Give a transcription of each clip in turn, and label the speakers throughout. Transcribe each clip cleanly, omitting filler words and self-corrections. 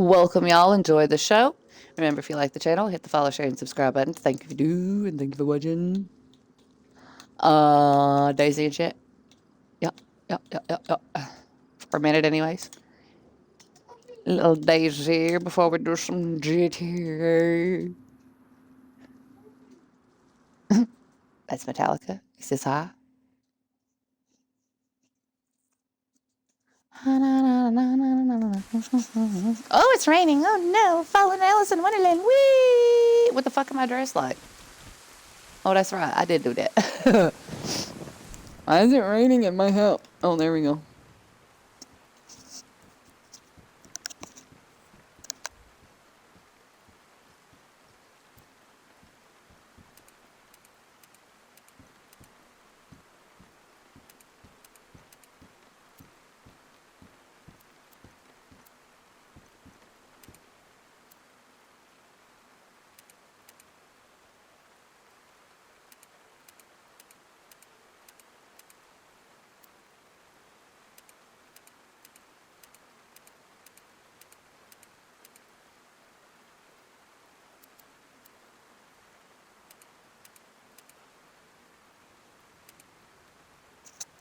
Speaker 1: Welcome, y'all. Enjoy the show. Remember, if you like the channel, hit the follow, share, and subscribe button. Thank you if you do, and thank you for watching. Daisy and shit. Yep. For a minute, anyways. Little Daisy here before we do some GTA. That's Metallica. He says hi. Oh, it's raining. Oh no. Fallen Alice in Wonderland. Whee! What the fuck am I dressed like? Oh, that's right. I did do that. Why is it raining at my house? Oh, there we go.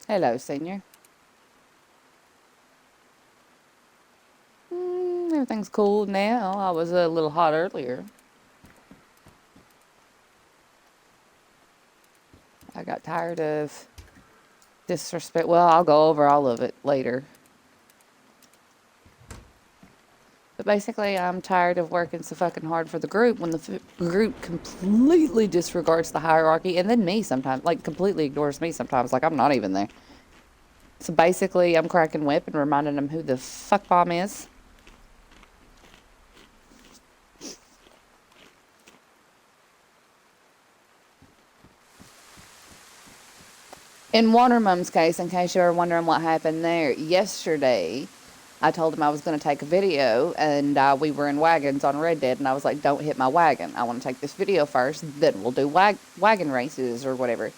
Speaker 1: Hello, senior. Everything's cool now. I was a little hot earlier. I got tired of disrespect. Well, I'll go over all of it later. But basically, I'm tired of working so fucking hard for the group when the group completely disregards the hierarchy, and then me sometimes, like, completely ignores me sometimes, like I'm not even there. So basically, I'm cracking whip and reminding them who the fuck bomb is. In Watermum's case, in case you were wondering what happened there, yesterday I told him I was going to take a video, and we were in wagons on Red Dead, and I was like, don't hit my wagon. I want to take this video first, then we'll do wagon races or whatever.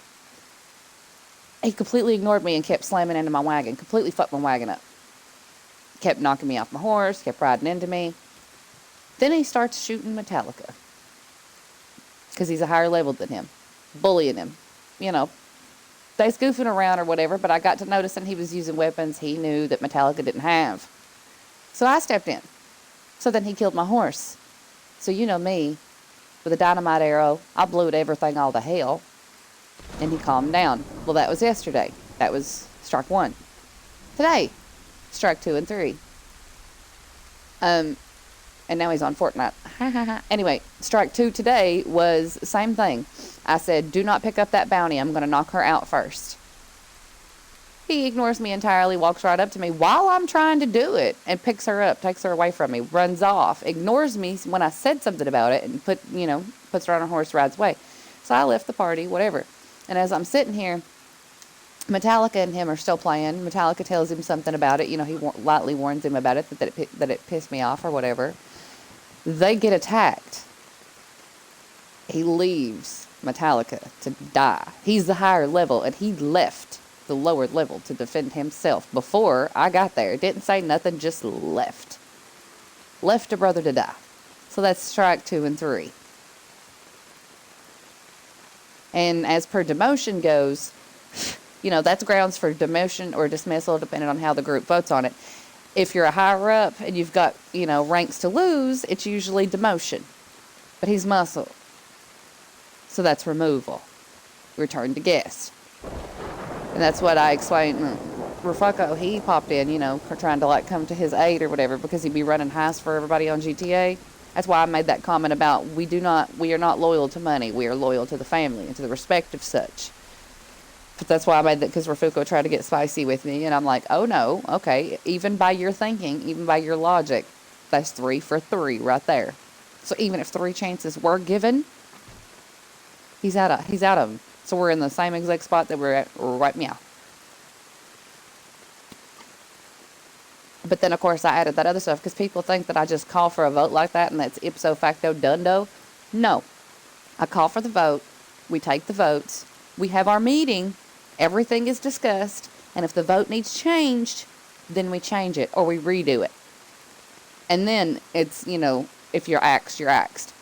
Speaker 1: He completely ignored me and kept slamming into my wagon, completely fucked my wagon up. Kept knocking me off my horse, kept riding into me. Then he starts shooting Metallica, because he's a higher level than him, bullying him, you know. They's goofing around or whatever, but I got to noticing he was using weapons he knew that Metallica didn't have. So I stepped in. So then he killed my horse. So you know me, with a dynamite arrow, I blew everything all to hell. And he calmed down. Well, that was yesterday. That was strike 1. Today, strike 2 and 3. And now he's on Fortnite. Anyway, strike 2 today was the same thing. I said, do not pick up that bounty. I'm going to knock her out first. He ignores me entirely, walks right up to me while I'm trying to do it, and picks her up, takes her away from me, runs off, ignores me when I said something about it, and puts her on her horse, rides away. So I left the party, whatever. And as I'm sitting here, Metallica and him are still playing. Metallica tells him something about it. You know, he lightly warns him about it, that it pissed me off or whatever. They get attacked. He leaves Metallica to die. He's the higher level, and he left the lower level to defend himself before I got there. Didn't say nothing, just left. Left a brother to die. So that's strike 2 and 3. And as per demotion goes, you know, that's grounds for demotion or dismissal depending on how the group votes on it. If you're a higher up and you've got, you know, ranks to lose, it's usually demotion. But he's muscle. So that's removal. Return to guest. And that's what I explained. Rafucko, he popped in, you know, for trying to, like, come to his aid or whatever because he'd be running heists for everybody on GTA. That's why I made that comment about we are not loyal to money. We are loyal to the family and to the respect of such. But that's why I made that, because Rafuko tried to get spicy with me. And I'm like, oh no, okay. Even by your thinking, even by your logic, that's 3 for 3 right there. So even if 3 chances were given, he's out of them. So we're in the same exact spot that we're at right now. But then, of course, I added that other stuff because people think that I just call for a vote like that and that's ipso facto dundo. No. I call for the vote. We take the votes. We have our meeting. Everything is discussed. And if the vote needs changed, then we change it or we redo it. And then it's, if you're axed, you're axed.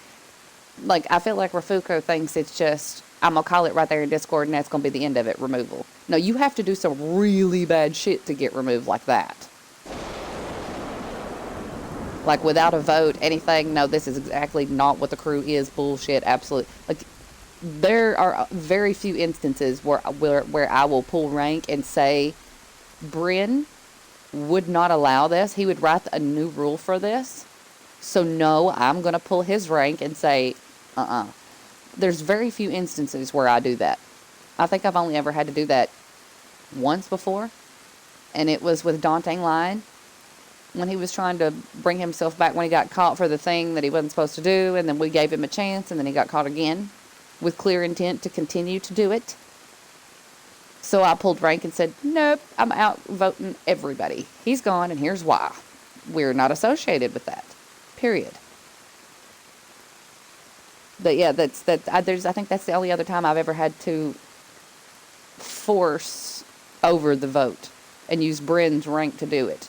Speaker 1: Like, I feel like Rafuko thinks it's just, I'm going to call it right there in Discord and that's going to be the end of it, removal. No, you have to do some really bad shit to get removed like that. Like, without a vote, anything, no, this is exactly not what the crew is, bullshit, absolute. Like, there are very few instances where I will pull rank and say, Bryn would not allow this. He would write a new rule for this. So, no, I'm going to pull his rank and say, There's very few instances where I do that. I think I've only ever had to do that once before, and it was with Daunting Line when he was trying to bring himself back when he got caught for the thing that he wasn't supposed to do, and then we gave him a chance, and then he got caught again with clear intent to continue to do it. So I pulled rank and said, nope, I'm out voting everybody. He's gone, and here's why. We're not associated with that. Period. But yeah, I think that's the only other time I've ever had to force over the vote and use Bryn's rank to do it.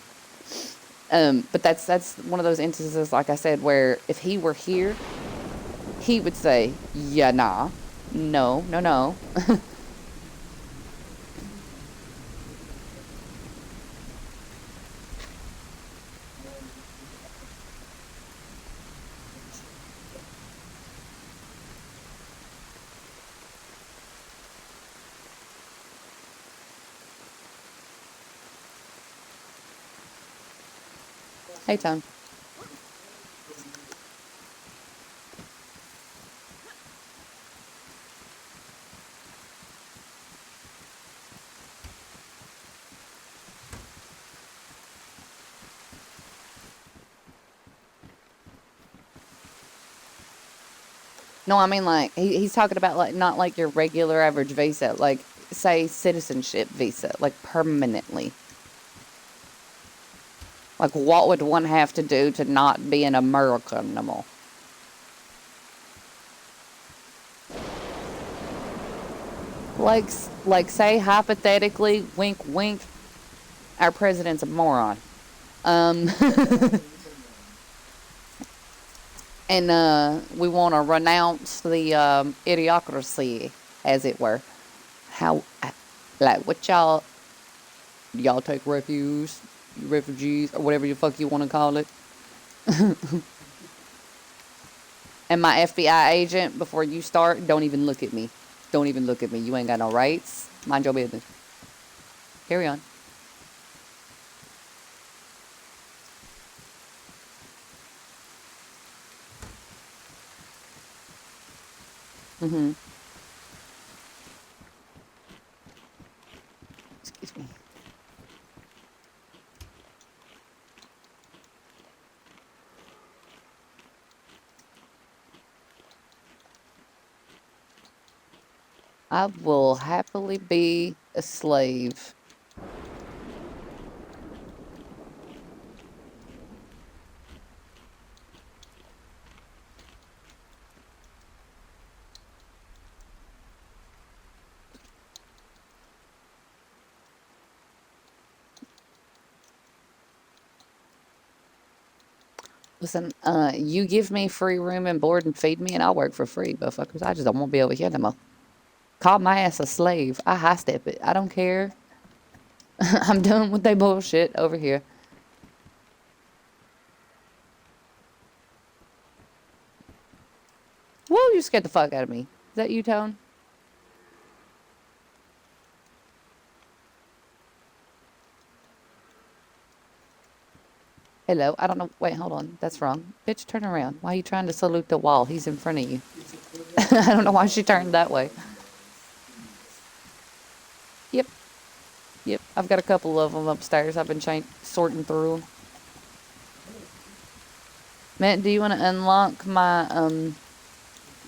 Speaker 1: But that's one of those instances, like I said, where if he were here, he would say, yeah, nah, no. Hey, Tom. No, I mean, like, he's talking about, like, not like your regular average visa, like, say, citizenship visa, like, permanently. Like, what would one have to do to not be an American anymore? Like, say, hypothetically, wink, wink, our president's a moron. Um, and we want to renounce the idiocracy, as it were. How, like, what y'all take refugees, or whatever the fuck you want to call it. And my FBI agent, before you start, don't even look at me. Don't even look at me. You ain't got no rights. Mind your business. Carry on. Mm-hmm. Excuse me. I will happily be a slave. Listen, you give me free room and board and feed me, and I'll work for free, motherfuckers. I just don't want to be over here no more. Call my ass a slave. I high step it. I don't care. I'm done with that bullshit over here. Whoa, you scared the fuck out of me. Is that you, Tone? Hello? I don't know. Wait, hold on. That's wrong. Bitch, turn around. Why are you trying to salute the wall? He's in front of you. I don't know why she turned that way. Yep. Yep. I've got a couple of them upstairs. I've been sorting through them. Matt, do you want to unlock my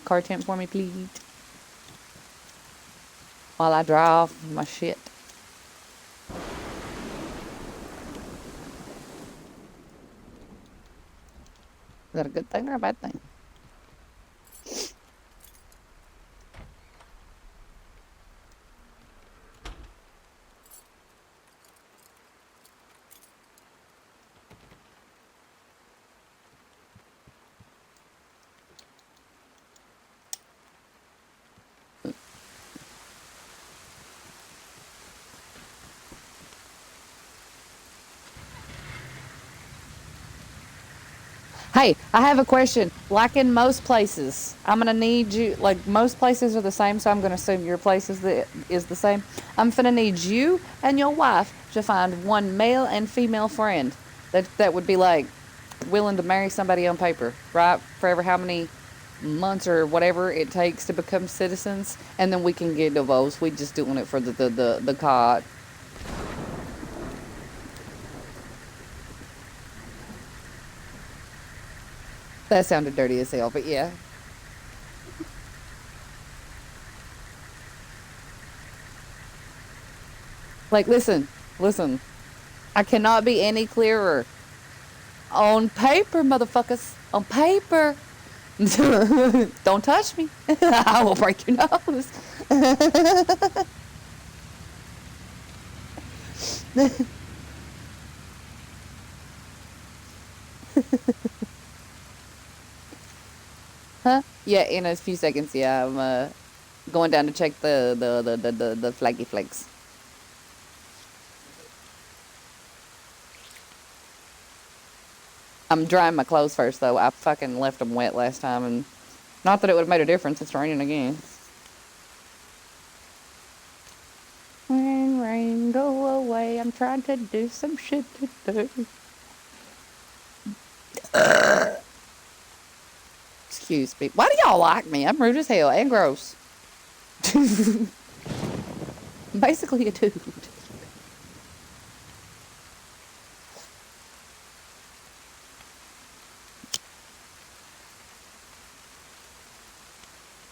Speaker 1: car temp for me, please? While I dry off my shit. Is that a good thing or a bad thing? Hey, I have a question. Like in most places, I'm gonna need you. Like most places are the same, so I'm gonna assume your place is the same. I'm gonna need you and your wife to find one male and female friend that would be like willing to marry somebody on paper, right? Forever, how many months or whatever it takes to become citizens, and then we can get divorced. We just doing it for the card. That sounded dirty as hell, but yeah. Like, listen. I cannot be any clearer. On paper, motherfuckers. On paper. Don't touch me. I will break your nose. Huh? Yeah, in a few seconds. Yeah, I'm going down to check the flaggy flakes. I'm drying my clothes first, though. I fucking left them wet last time, and not that it would have made a difference. It's raining again. Rain, rain, go away. I'm trying to do some shit today. Excuse me. Why do y'all like me? I'm rude as hell and gross. Basically a dude.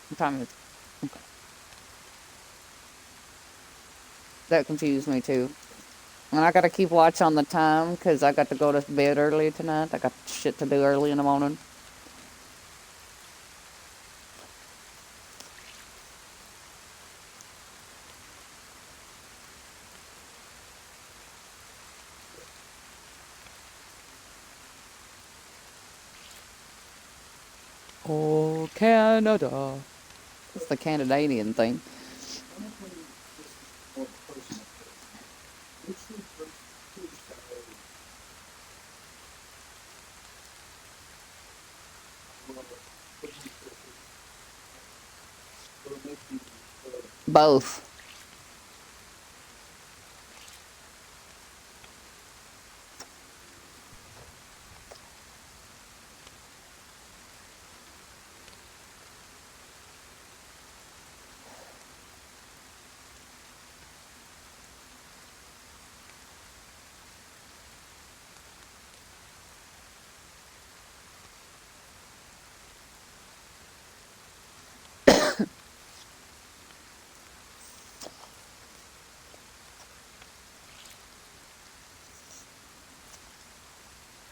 Speaker 1: I'm trying to. Okay. That confused me too. And I gotta keep watch on the time because I got to go to bed early tonight. I got shit to do early in the morning. Oh, Canada. It's the Canadian thing. Both.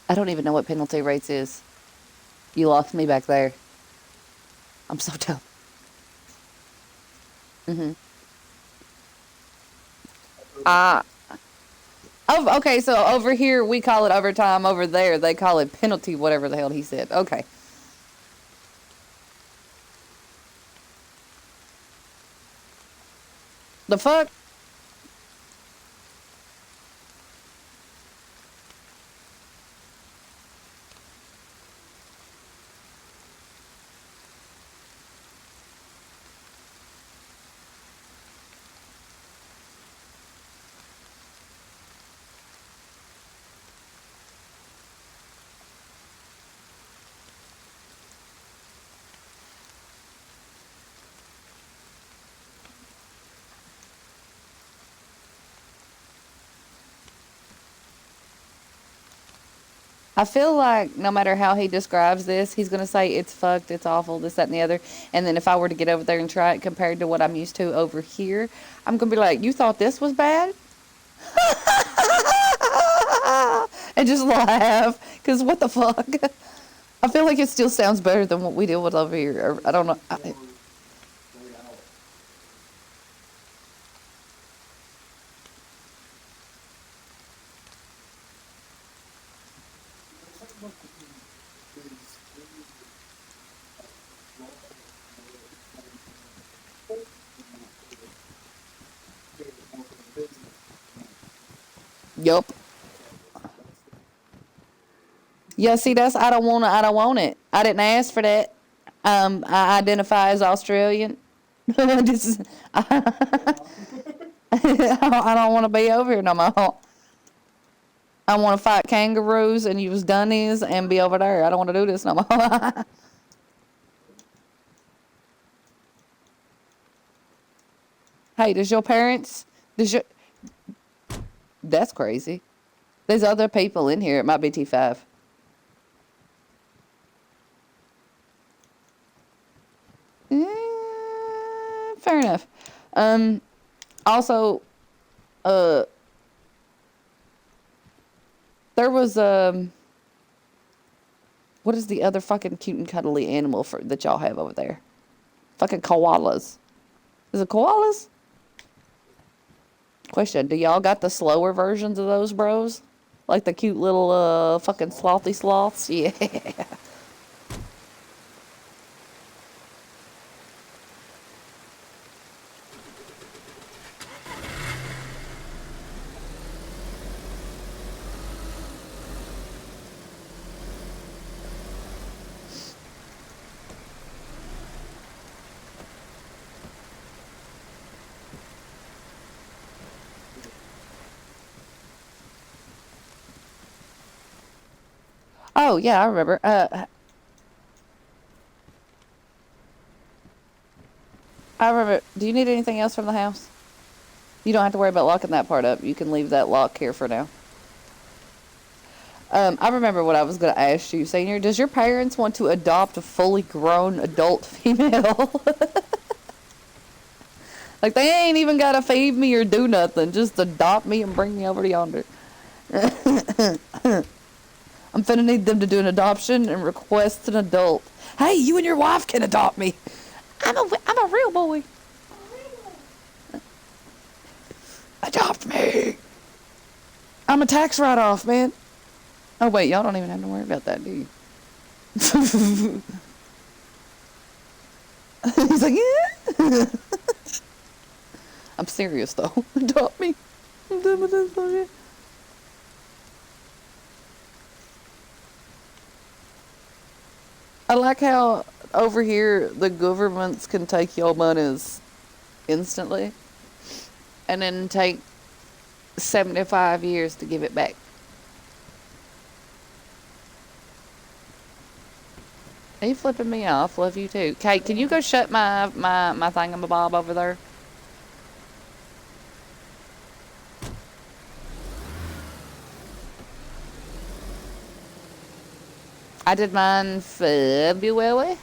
Speaker 1: I don't even know what penalty rates is. You lost me back there. I'm so dumb. Hmm. Ah. Oh, okay. So over here we call it overtime. Over there they call it penalty. Whatever the hell he said. Okay. The fuck? I feel like no matter how he describes this, he's gonna say it's fucked, it's awful, this, that, and the other. And then if I were to get over there and try it compared to what I'm used to over here, I'm gonna be like, "You thought this was bad?" And just laugh, cause what the fuck? I feel like it still sounds better than what we deal with over here. I don't know. Yup. Yeah, see, that's I don't want to. I don't want it. I didn't ask for that. I identify as Australian. This is, I don't want to be over here no more. I want to fight kangaroos and use dunnies and be over there. I don't want to do this no more. Hey, does your parents? Does your? That's crazy. There's other people in here. It might be T5. Fair enough. Also, uh, there was what is the other fucking cute and cuddly animal that y'all have over there? Fucking koalas. Is it koalas? Question: do y'all got the slower versions of those, bros? Like the cute little fucking slothy sloths? Yeah. Oh yeah, I remember. I remember. Do you need anything else from the house? You don't have to worry about locking that part up. You can leave that lock here for now. I remember what I was going to ask you, Senior. Does your parents want to adopt a fully grown adult female? Like, they ain't even got to feed me or do nothing. Just adopt me and bring me over to yonder. I'm finna need them to do an adoption and request an adult. Hey, you and your wife can adopt me. I'm a real boy. Adopt me. I'm a tax write-off, man. Oh, wait, y'all don't even have to worry about that, do you? He's like, yeah. I'm serious, though. Adopt me. I'm done with this bullshit. I like how over here the governments can take your monies instantly and then take 75 years to give it back. Are you flipping me off? Love you too. Kate, can you go shut my thingamabob over there? I did mine February.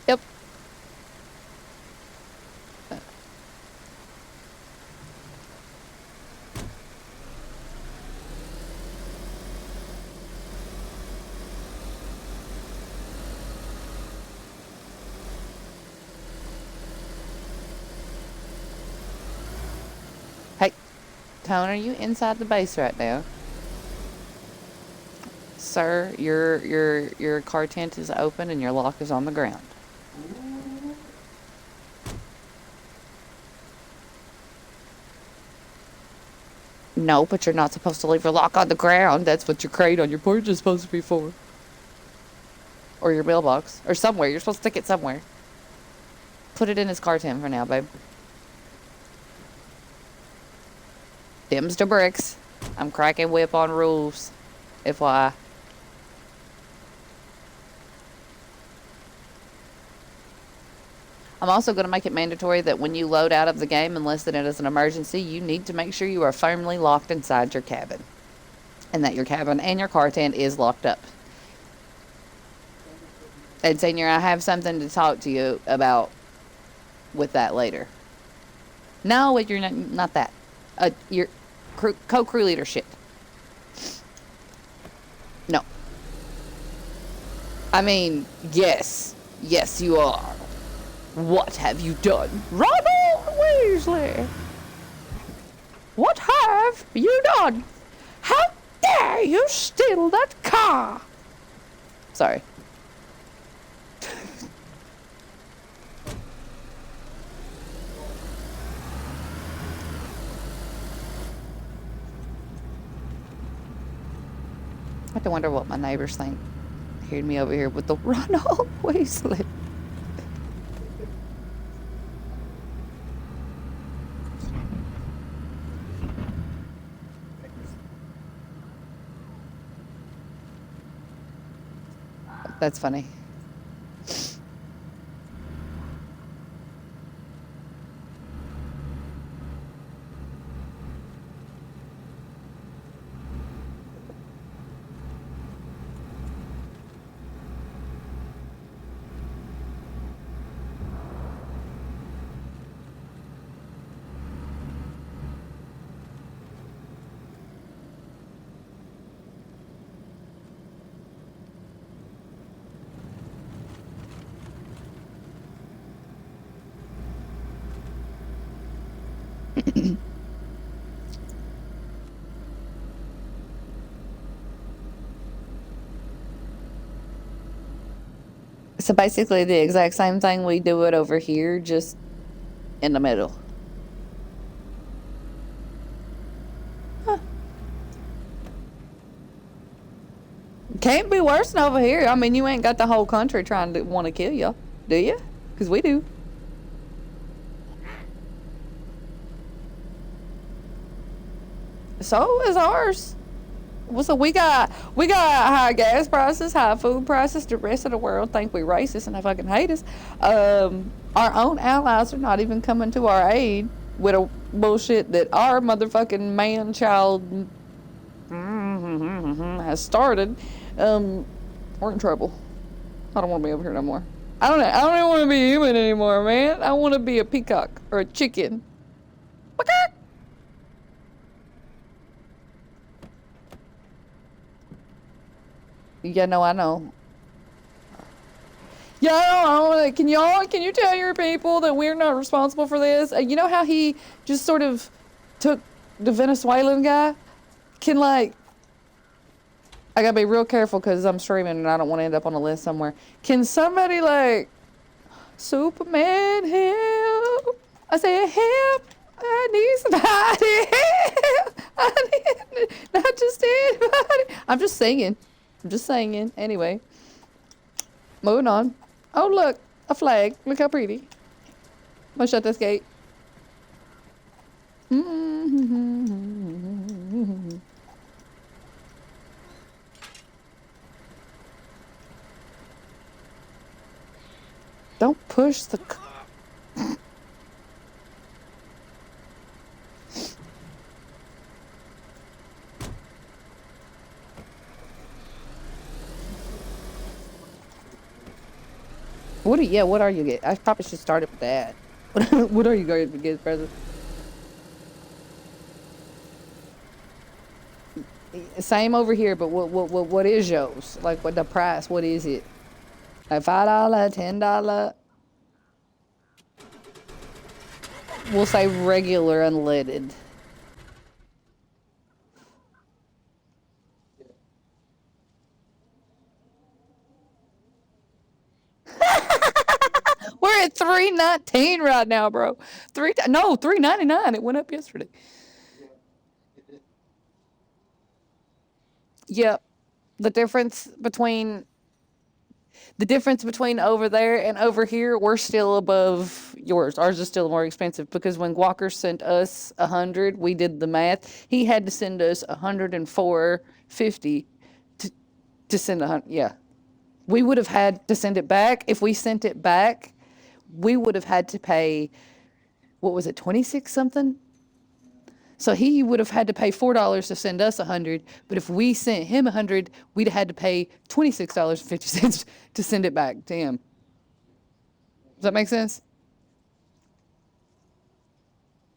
Speaker 1: Yep. Hey, Tone, are you inside the base right now? Sir, your car tent is open and your lock is on the ground. No, but you're not supposed to leave your lock on the ground. That's what your crate on your porch is supposed to be for. Or your mailbox. Or somewhere. You're supposed to stick it somewhere. Put it in his car tent for now, babe. Dims to bricks. I'm cracking whip on rules. FYI. I'm also going to make it mandatory that when you load out of the game, unless it is an emergency, you need to make sure you are firmly locked inside your cabin. And that your cabin and your car tent is locked up. And Senior, I have something to talk to you about with that later. No, you're not that. Your co-crew leadership. No. I mean, yes. Yes, you are. What have you done? Ronald Weasley! What have you done? How dare you steal that car? Sorry. have to wonder what my neighbors think. Hearing me over here with the Ronald Weasley. That's funny. So basically, the exact same thing we do it over here, just in the middle. Huh. Can't be worse than over here. I mean, you ain't got the whole country trying to want to kill you, do you? Because we do. So is ours. Well, so we got high gas prices, high food prices. The rest of the world think we racist and they fucking hate us. Our own allies are not even coming to our aid with a bullshit that our motherfucking man child has started. We're in trouble. I don't want to be over here no more. I don't even want to be human anymore, man. I want to be a peacock or a chicken. Peacock. Yeah, no, I know. Yeah, I don't know. Can you tell your people that we're not responsible for this? You know how he just sort of took the Venezuelan guy? Can like, I gotta be real careful because I'm streaming and I don't want to end up on a list somewhere. Can somebody like, Superman help? I say help. I need somebody help. I need not just anybody. I'm just singing. I'm just singing. Anyway, moving on. Oh, look, a flag. Look how pretty. I'm gonna shut this gate. Don't push the. What are you getting? I probably should start it with that. What are you going to get, brother? Same over here, but what is yours? Like, what the price? What is it? A $5, $10? We'll say regular unleaded. We're at $3.19 right now, bro. $3.99. It went up yesterday. Yep. The difference between over there and over here, we're still above yours. Ours is still more expensive because when Walker sent us 100, we did the math. He had to send us 104.50 to send 100. Yeah, we would have had to send it back. If we sent it back, we would have had to pay. What was it, 26 something? So he would have had to pay $4 to send us 100, but if we sent him 100, we'd have had to pay $26.50 to send it back to him. Does that make sense?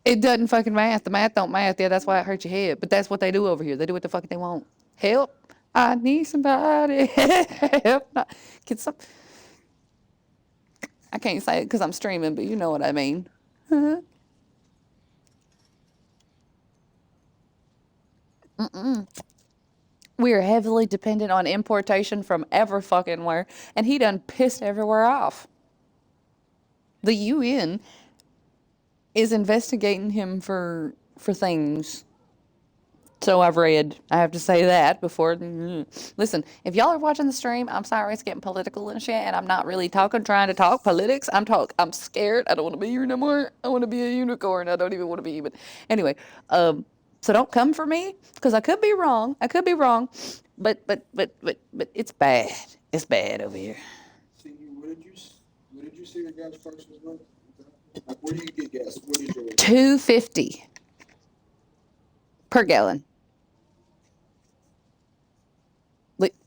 Speaker 1: It doesn't fucking math. The math don't math. Yeah, that's why it hurts your head. But that's what they do over here. They do what the fuck they want. Help! I need somebody. Help! Get some. I can't say it because I'm streaming, but you know what I mean. We are heavily dependent on importation from ever fucking where, and he done pissed everywhere off. The UN is investigating him for things. So I've read. I have to say that before. Listen, if y'all are watching the stream, I'm sorry it's getting political and shit, and I'm not really trying to talk politics. I'm scared. I don't want to be here no more. I want to be a unicorn. I don't even want to be human. Anyway, so don't come for me because I could be wrong. I could be wrong, but it's bad. It's bad over here.
Speaker 2: See, what did you see your gas prices were? Like, where do you get gas? What is your
Speaker 1: $2.50 per gallon.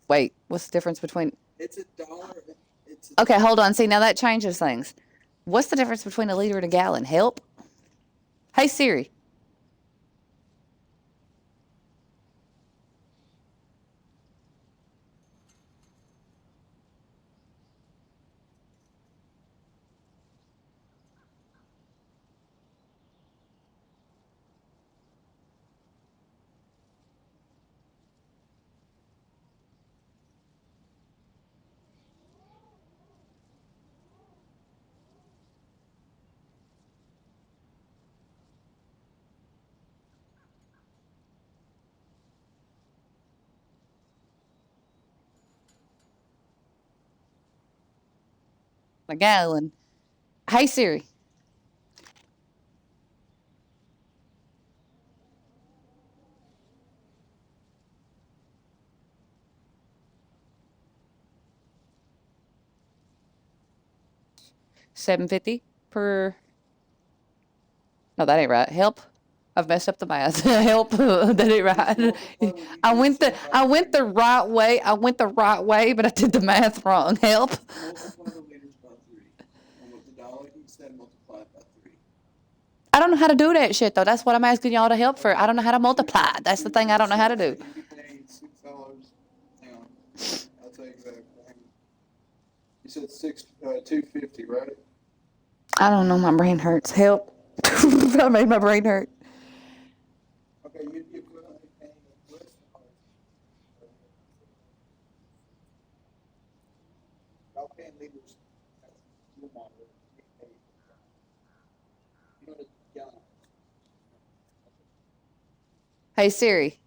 Speaker 1: Wait, what's the difference between?
Speaker 2: It's $1.
Speaker 1: Okay, hold on. See, now that changes things. What's the difference between a liter and a gallon? Help. Hey Siri. A gallon. Hey Siri. $7.50 per. No, that ain't right. Help. I've messed up the math. Help. That ain't right. I went the right way. I went the right way, but I did the math wrong. Help.
Speaker 2: Multiply the liters by 3. And with the dollar he said, multiply it by 3.
Speaker 1: I don't know how to do that shit though. That's what I'm asking y'all to help for. I don't know how to multiply. That's the thing I don't know how to do.
Speaker 2: You'd be paying $6. Hang on. I'll tell you exactly. You said $2.50, right?
Speaker 1: I don't know. My brain hurts. Help. I made my brain hurt.
Speaker 2: Okay, you'd be equivalently paying less than y'all paying liters. You know the gallon.
Speaker 1: Hey Siri.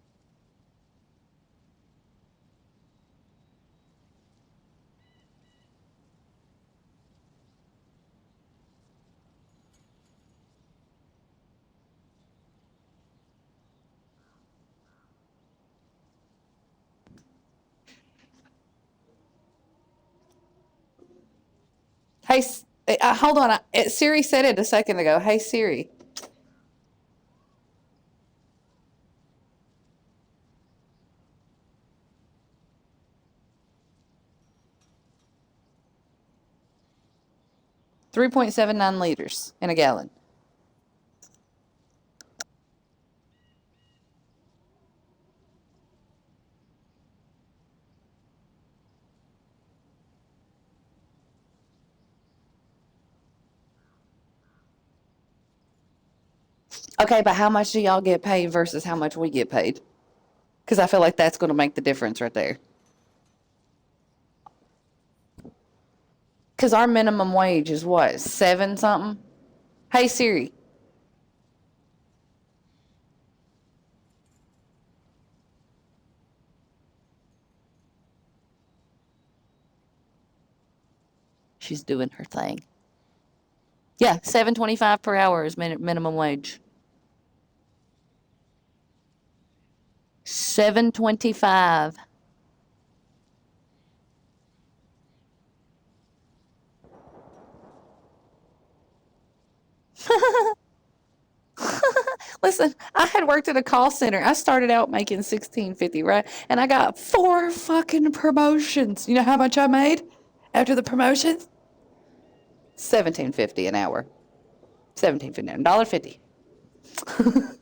Speaker 1: Hey, hold on. Siri said it a second ago. Hey Siri. $3.79 in a gallon. Okay, but how much do y'all get paid versus how much we get paid? Because I feel like that's going to make the difference right there. Because our minimum wage is what, 7 something? Hey Siri. She's doing her thing. Yeah, 7.25 per hour is minimum wage. 7.25. Listen, I had worked at a call center. I started out making $16.50, right? And I got 4 fucking promotions. You know how much I made after the promotions? $17.50 an hour. $17.50, $1.50.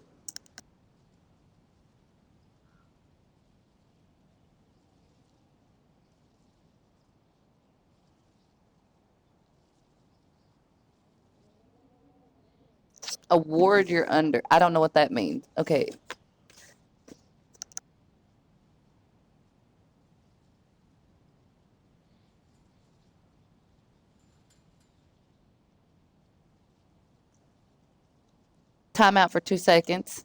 Speaker 1: Award you're under. I don't know what that means. Okay. Time out for 2 seconds.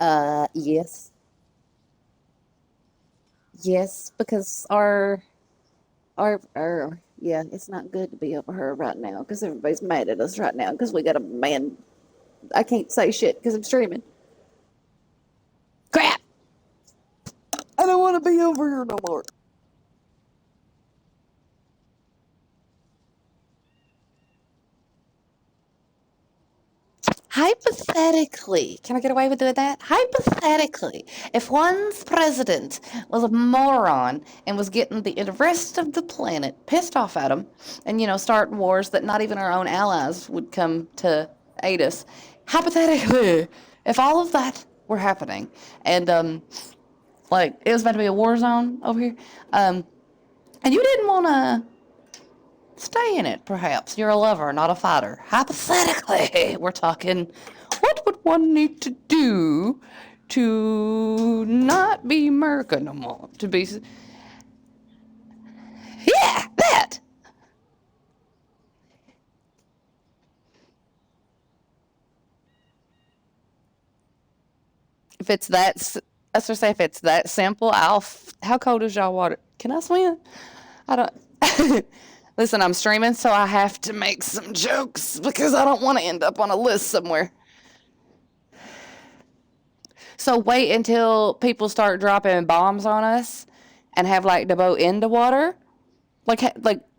Speaker 1: Yes. Yes, because yeah, it's not good to be over her right now because everybody's mad at us right now because we got a man. I can't say shit because I'm streaming. Crap! I don't want to be over here no more. Hypothetically, can I get away with doing that? Hypothetically, if one's president was a moron and was getting the rest of the planet pissed off at him and, start wars that not even our own allies would come to aid us, hypothetically, if all of that were happening and, like, it was about to be a war zone over here, and you didn't want to stay in it, perhaps. You're a lover, not a fighter. Hypothetically, we're talking, what would one need to do to not be America no more? To be. Yeah, that! If it's that. I was gonna say, if it's that simple, How cold is y'all water? Can I swim? I don't. Listen, I'm streaming, so I have to make some jokes because I don't want to end up on a list somewhere. So wait until people start dropping bombs on us and have like the boat in the water. Like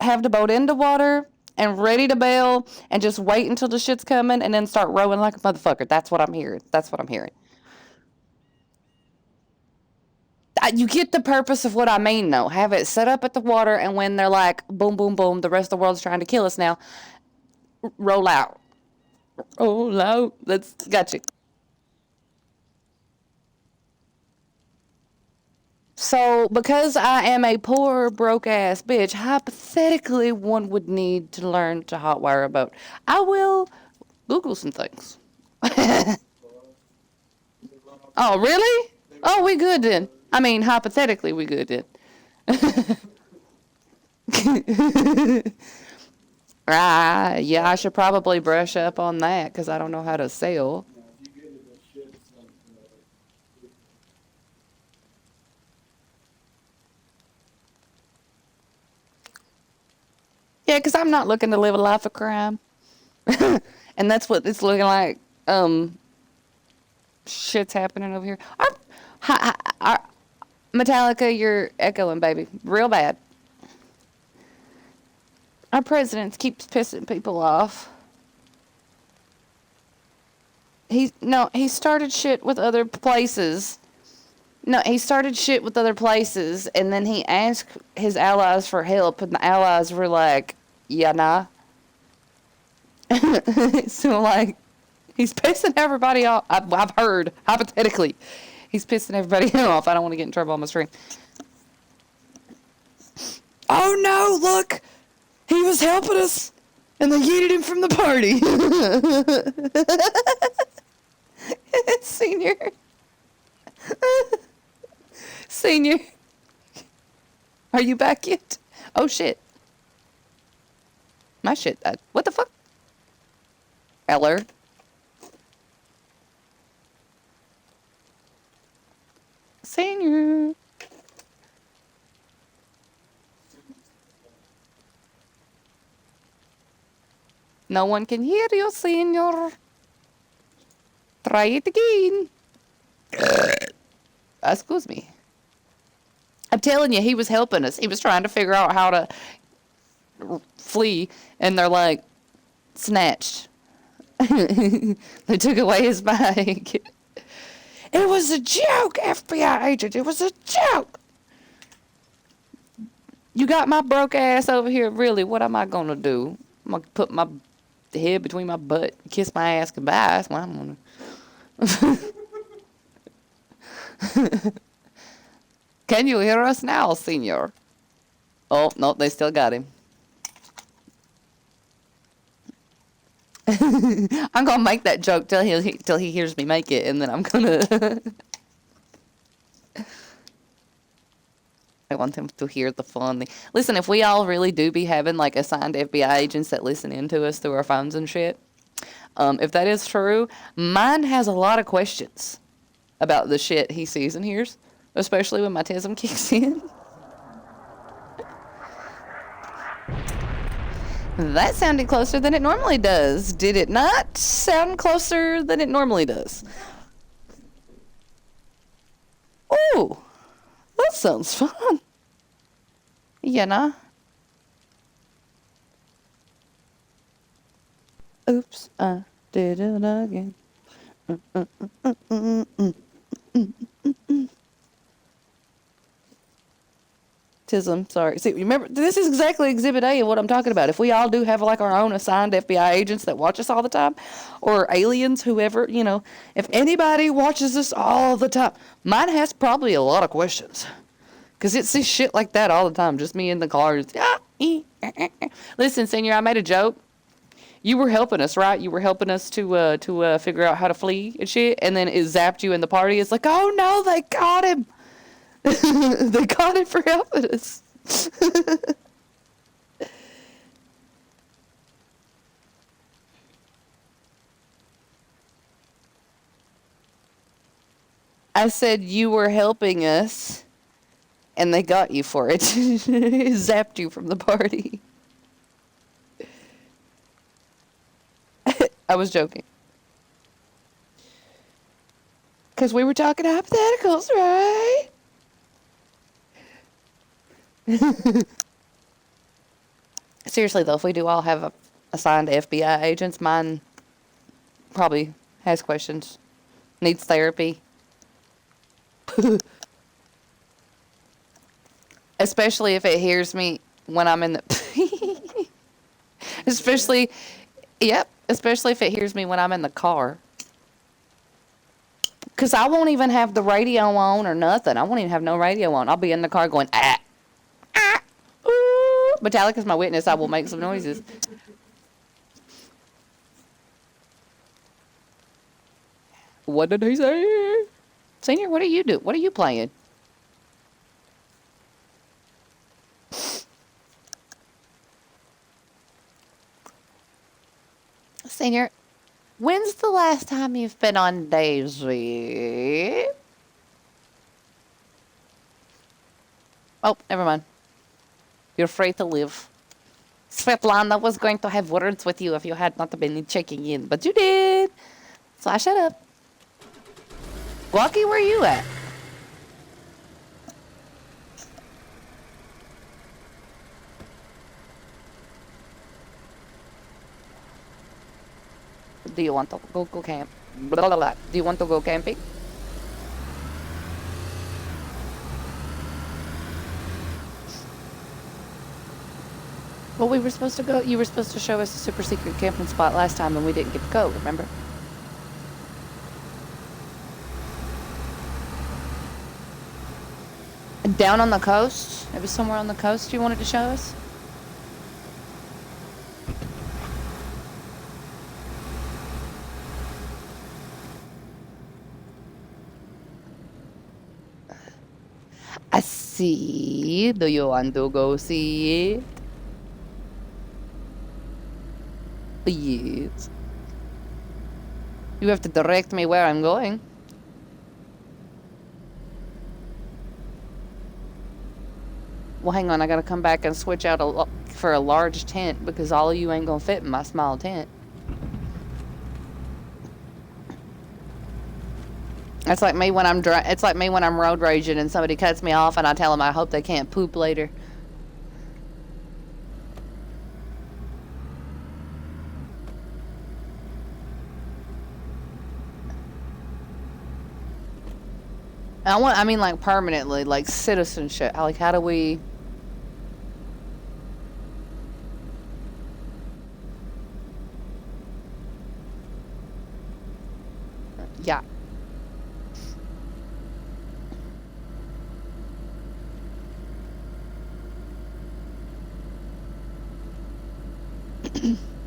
Speaker 1: have the boat in the water and ready to bail and just wait until the shit's coming and then start rowing like a motherfucker. That's what I'm hearing. That's what I'm hearing. You get the purpose of what I mean, though. Have it set up at the water, and when they're like, boom, boom, boom, the rest of the world's trying to kill us now, roll out. Roll out. That's got you. So, because I am a poor, broke ass bitch, hypothetically, one would need to learn to hotwire a boat. I will Google some things. Oh, really? Oh, we good then. I mean, hypothetically, we good then. Yeah, I should probably brush up on that because I don't know how to sail.
Speaker 2: Now, if you get it, that shit's like,
Speaker 1: Yeah, because I'm not looking to live a life of crime. And that's what it's looking like. Shit's happening over here. Metallica, you're echoing, baby. Real bad. Our president keeps pissing people off. He started shit with other places. No, he started shit with other places, and then he asked his allies for help, and the allies were like, yeah, nah. So, like, he's pissing everybody off. I've heard, hypothetically, he's pissing everybody off. I don't want to get in trouble on my stream. Oh no, look! He was helping us, and they yeeted him from the party. Senior. Senior. Are you back yet? Oh shit. My shit died. What the fuck? Eller. Senior. No one can hear you, senior. Try it again. Excuse me. I'm telling you, he was helping us. He was trying to figure out how to flee, and they're like, snatched. They took away his bike. It was a joke, FBI agent. It was a joke. You got my broke ass over here. Really, what am I going to do? I'm going to put my head between my butt, kiss my ass goodbye. That's what I'm going to. Can you hear us now, senor? Oh, no, they still got him. I'm going to make that joke till he hears me make it, and then I'm going to... I want him to hear the fun. Listen, if we all really do be having, like, assigned FBI agents that listen in to us through our phones and shit, if that is true, mine has a lot of questions. about the shit he sees and hears, especially when my tism kicks in. That sounded closer than it normally does. Did it not sound closer than it normally does? Oh, that sounds fun. Yeah, nah. Oops, I did it again. Tism, sorry. See, remember, this is exactly Exhibit A of what I'm talking about. If we all do have like our own assigned FBI agents that watch us all the time, or aliens, whoever, you know, if anybody watches us all the time, mine has probably a lot of questions. Because it sees shit like that all the time. Just me in the car. Just, Listen, Senior, I made a joke. You were helping us, right? You were helping us to figure out how to flee and shit. And then it zapped you in the party. It's like, oh no, they got him. They got him for helping us. I said you were helping us. And they got you for it. Zapped you from the party. I was joking. Because we were talking hypotheticals, right? Seriously, though, if we do all have assigned FBI agents, mine probably has questions. Needs therapy. Especially if it hears me when I'm in the... Especially if it hears me when I'm in the car. Because I won't even have the radio on or nothing. I won't even have no radio on. I'll be in the car going, ooh. Metallica's my witness. I will make some noises. What did he say? Senior, what are you doing? What are you playing? Senior, when's the last time you've been on Daisy? Oh, never mind. You're free to leave. Svetlana was going to have words with you if you had not been checking in, but you did. So I shut up. Walkie, where are you at? Do you want to go camp? Blah, blah, blah. Do you want to go camping? Well, we were supposed to go. You were supposed to show us a super secret camping spot last time, and we didn't get to go. Remember? Down on the coast. Maybe somewhere on the coast. You wanted to show us? I see. Do you want to go see it? Yes. You have to direct me where I'm going. Well, hang on. I gotta come back and switch out for a large tent because all of you ain't gonna fit in my small tent. It's like me when I'm it's like me when I'm road raging and somebody cuts me off and I tell them I hope they can't poop later. I mean like permanently, like citizenship. Like how do we... Yeah.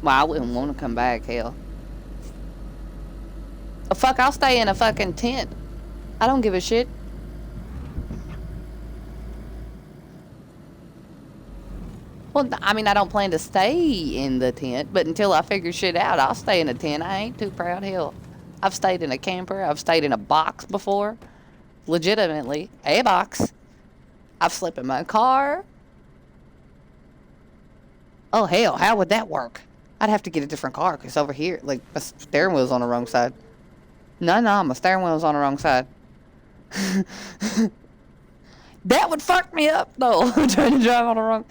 Speaker 1: Well, I wouldn't want to come back, hell. Oh, fuck, I'll stay in a fucking tent. I don't give a shit. Well, I mean, I don't plan to stay in the tent, but until I figure shit out, I'll stay in a tent. I ain't too proud, hell. I've stayed in a camper. I've stayed in a box before. Legitimately, a box. I've slept in my car. Oh, hell, how would that work? I'd have to get a different car because over here, like, my steering wheel's on the wrong side. No, my steering wheel's on the wrong side. That would fuck me up, though, trying to drive on the wrong...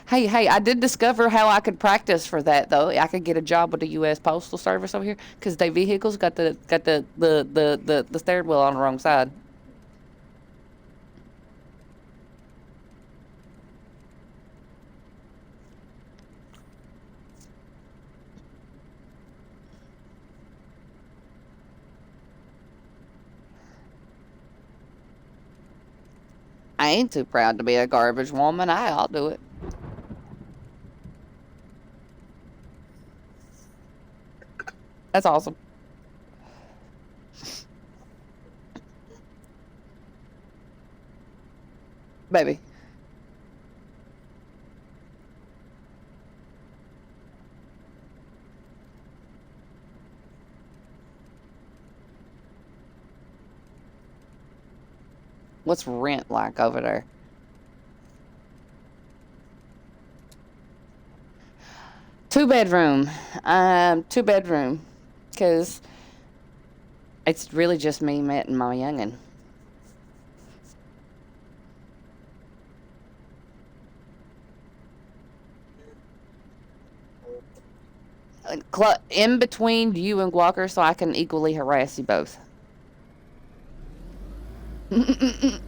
Speaker 1: Hey, I did discover how I could practice for that, though. I could get a job with the U.S. Postal Service over here because their vehicles got the steering wheel on the wrong side. I ain't too proud to be a garbage woman. I'll do it. That's awesome. Baby. What's rent like over there? Two bedroom. Two bedroom. Because it's really just me, Matt, and my youngin'. In between you and Walker so I can equally harass you both. You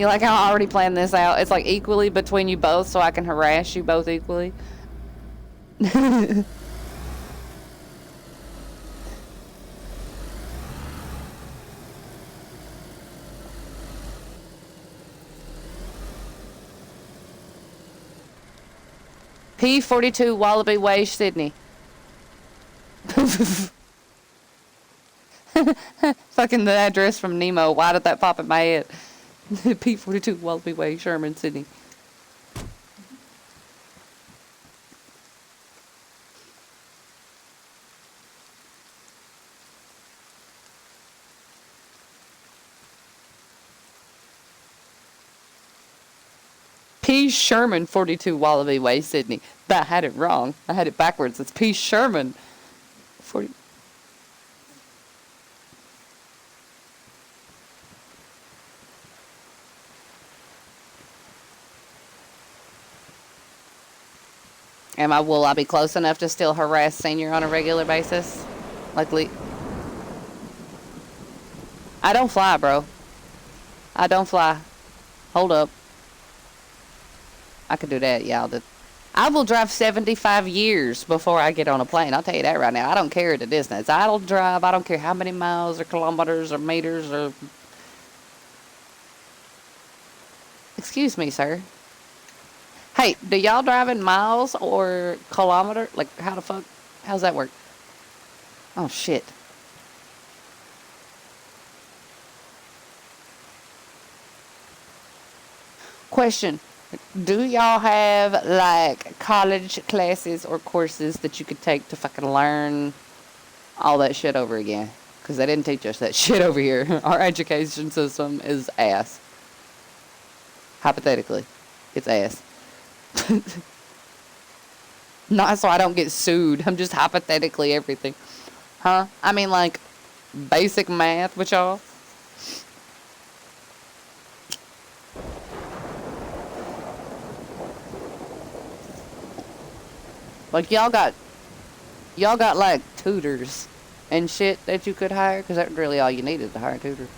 Speaker 1: like how I already planned this out? It's like equally between you both so I can harass you both equally. P42 Wallaby Way, Sydney. Fucking the address from Nemo. Why did that pop in my head? P42 Wallaby Way, Sherman, Sydney. P. Sherman, 42 Wallaby Way, Sydney. But I had it wrong. I had it backwards. It's P. Sherman. 40. Will I be close enough to still harass Senior on a regular basis? Likely. I don't fly, bro. I don't fly. Hold up. I could do that, yeah, I will drive 75 years before I get on a plane. I'll tell you that right now. I don't care the distance. I'll drive. I don't care how many miles or kilometers or meters or... Excuse me, sir. Hey, do y'all drive in miles or kilometer? Like, how the fuck? How's that work? Oh, shit. Question. Do y'all have, like, college classes or courses that you could take to fucking learn all that shit over again? Because they didn't teach us that shit over here. Our education system is ass. Hypothetically, it's ass. Not so I don't get sued. I'm just hypothetically everything. Huh? I mean, like, basic math with y'all. Like, y'all got like tutors and shit that you could hire, because that's really all you needed to hire a tutor.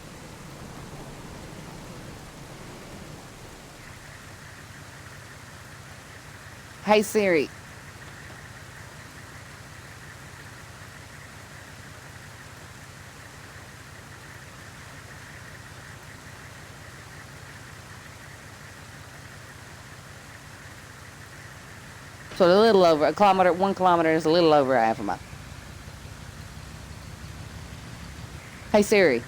Speaker 1: Hey Siri. So a little over a kilometer, 1 kilometer is a little over a half a mile. Hey Siri.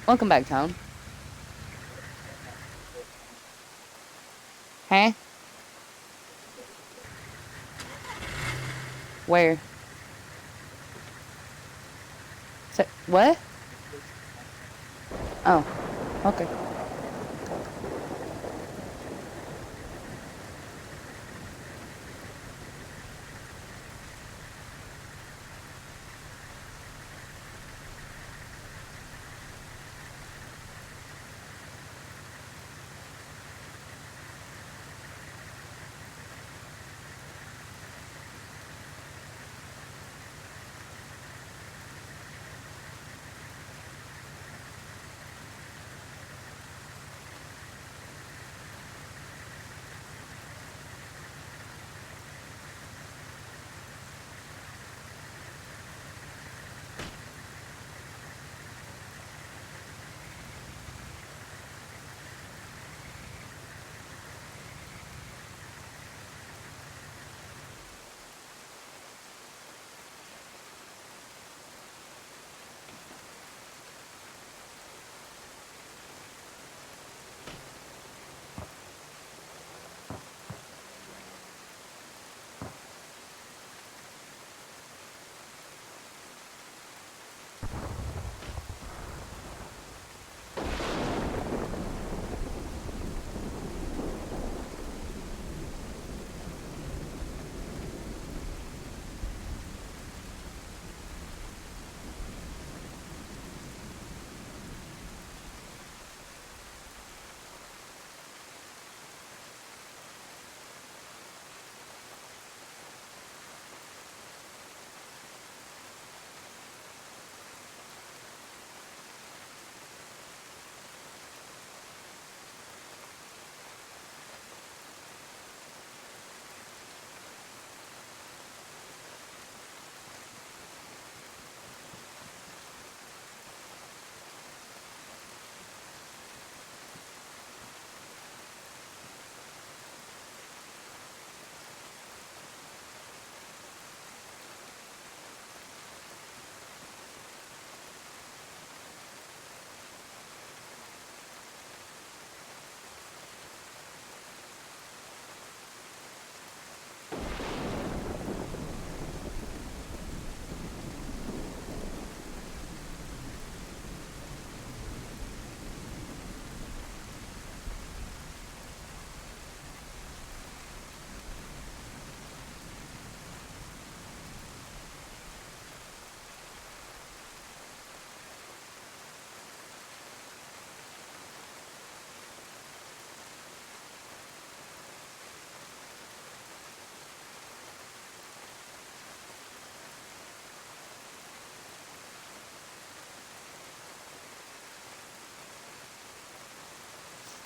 Speaker 1: Welcome back, Tone. Huh? Where? What? Oh, okay.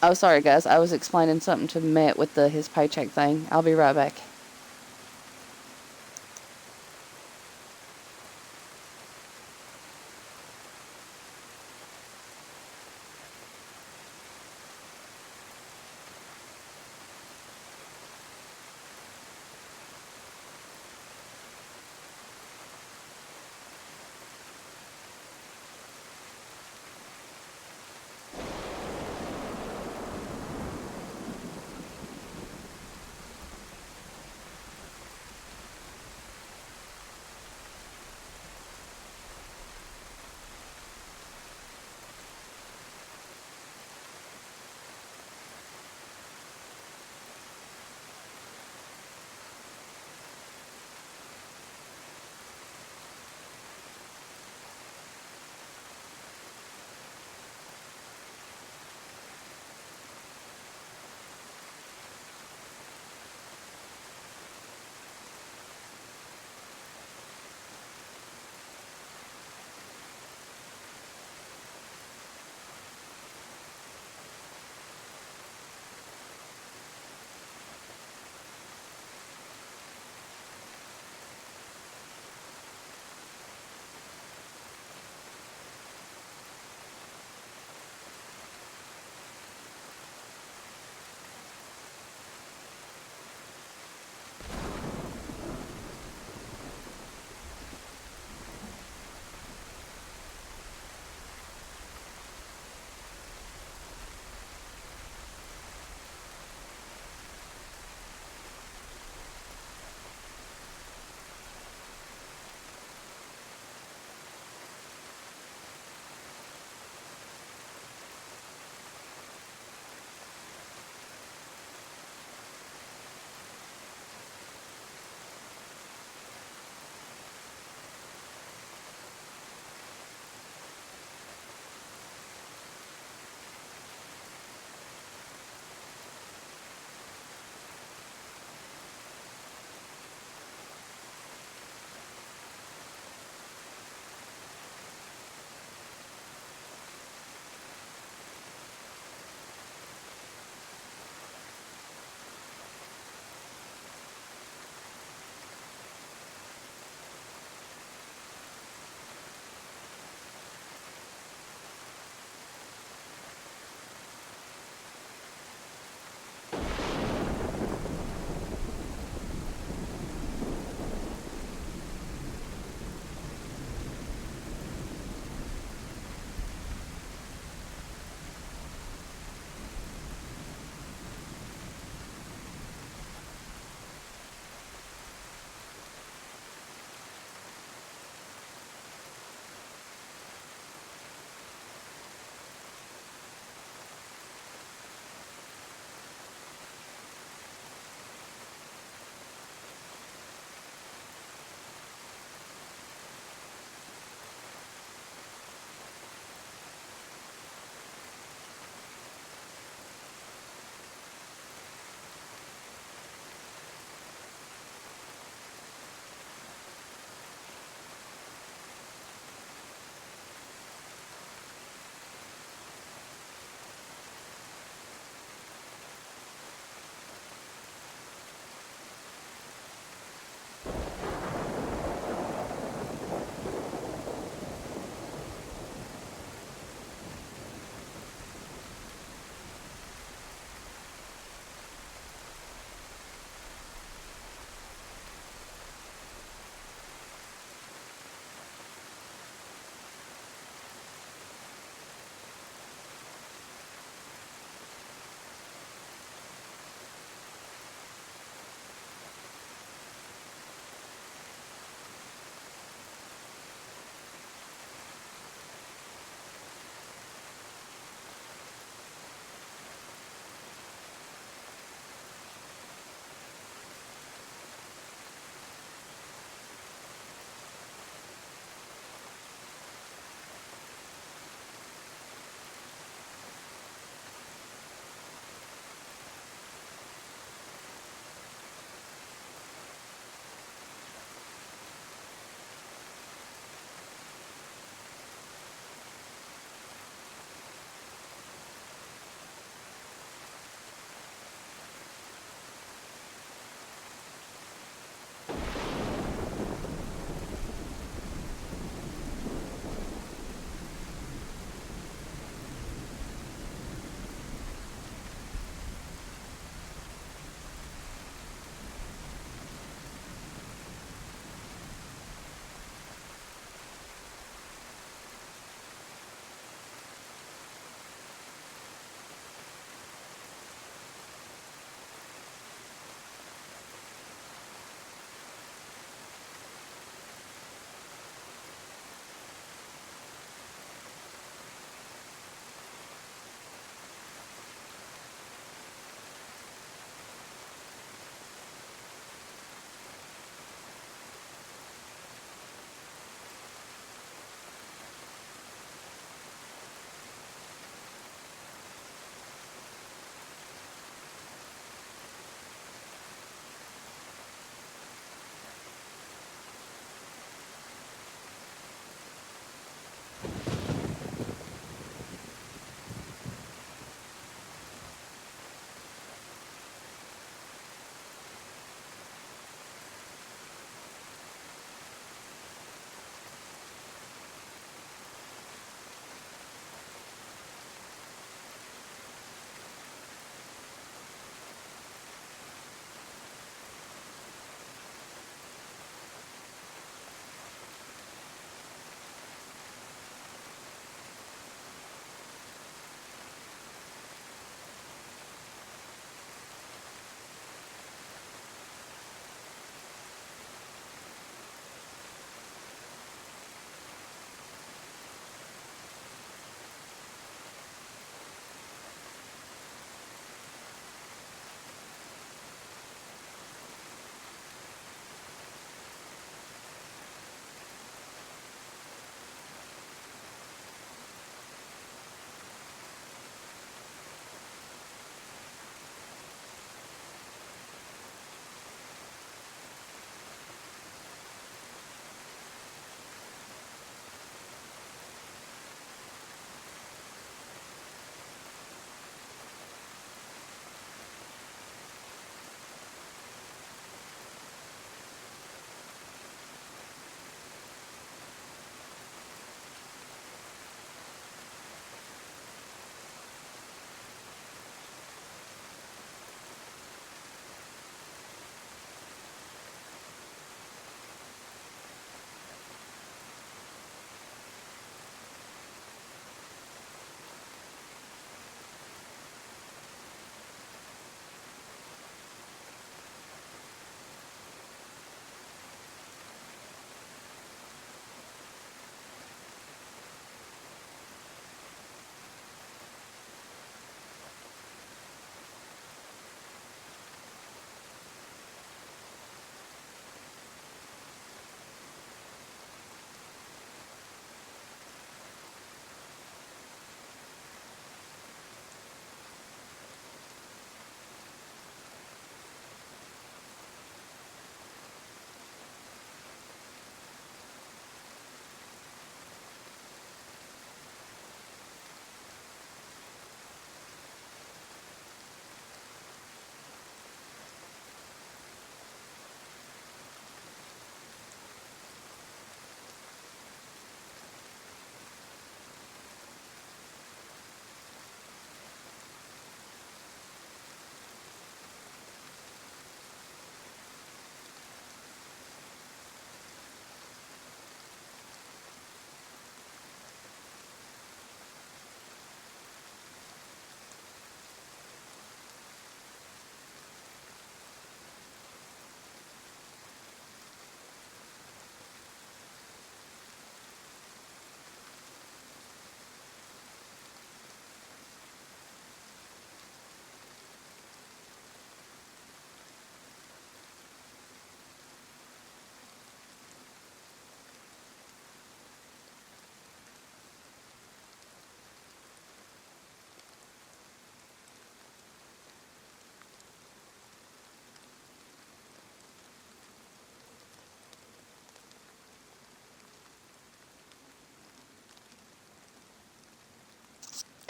Speaker 1: Oh, sorry, guys. I was explaining something to Matt with his paycheck thing. I'll be right back.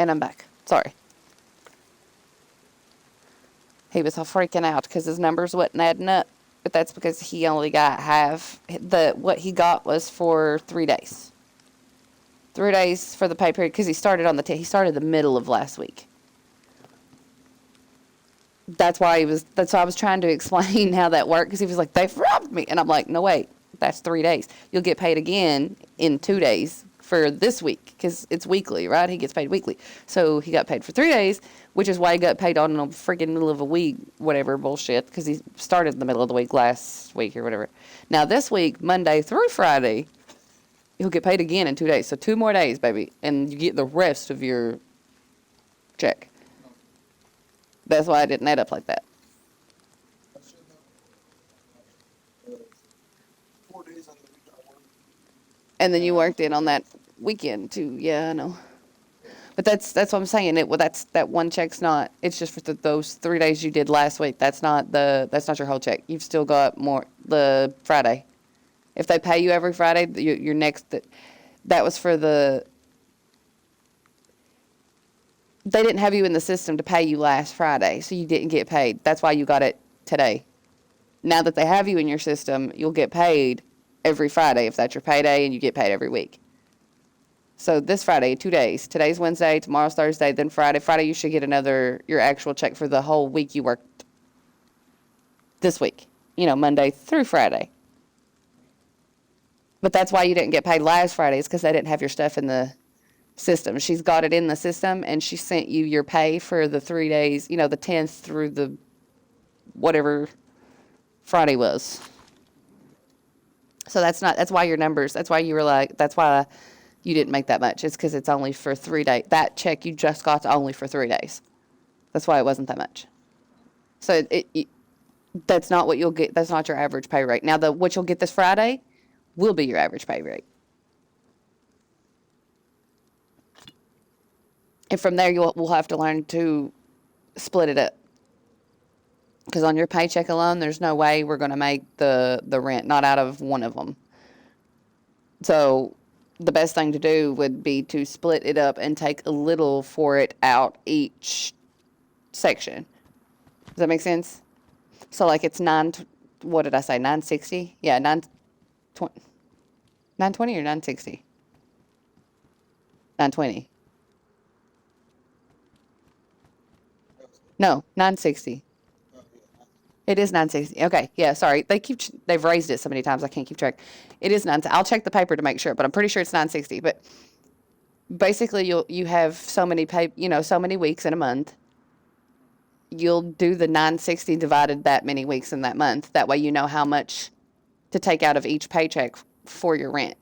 Speaker 1: And I'm back. Sorry. He was all freaking out because his numbers wasn't adding up. But that's because he only got half. What he got was for 3 days. 3 days for the pay period because he started he started the middle of last week. That's why I was trying to explain how that worked, because he was like, they've robbed me. And I'm like, no, wait, that's 3 days. You'll get paid again in 2 days for this week, because it's weekly, right? He gets paid weekly. So he got paid for 3 days, which is why he got paid on the freaking middle of a week, whatever bullshit, because he started in the middle of the week last week or whatever. Now this week, Monday through Friday, he'll get paid again in 2 days. So 2 more days, baby, and you get the rest of your check. That's why I didn't add up like that.
Speaker 2: I should have 4 days on the week I worked.
Speaker 1: And then you worked in on that weekend too. Yeah, I know. But that's what I'm saying. That one check's not. It's just for those 3 days you did last week. That's not your whole check. You've still got more the Friday. If they pay you every Friday, your next that was for the. They didn't have you in the system to pay you last Friday, so you didn't get paid. That's why you got it today. Now that they have you in your system, you'll get paid every Friday if that's your payday, and you get paid every week. So this Friday, 2 days. Today's Wednesday, tomorrow's Thursday, then Friday. Friday you should get your actual check for the whole week you worked this week. Monday through Friday. But that's why you didn't get paid last Friday, is because they didn't have your stuff in the system. She's got it in the system, and she sent you your pay for the 3 days, the 10th through the whatever Friday was. So that's why your numbers, that's why you were like, that's why you didn't make that much. It's because it's only for 3 days. That check you just got's only for 3 days. That's why it wasn't that much. So that's not what you'll get. That's not your average pay rate. Now, what you'll get this Friday will be your average pay rate. And from there, we'll have to learn to split it up. Because on your paycheck alone, there's no way we're going to make the rent, not out of one of them. So the best thing to do would be to split it up and take a little for it out each section. Does that make sense? So like it's what did I say, 960? Yeah, 920 or 960? 920. No, 960. It is 960. Okay, yeah, sorry. They've raised it so many times I can't keep track. It is 960. I'll check the paper to make sure, but I'm pretty sure it's 960. But basically, you have so many so many weeks in a month. You'll do the 960 divided that many weeks in that month. That way, you know how much to take out of each paycheck for your rent.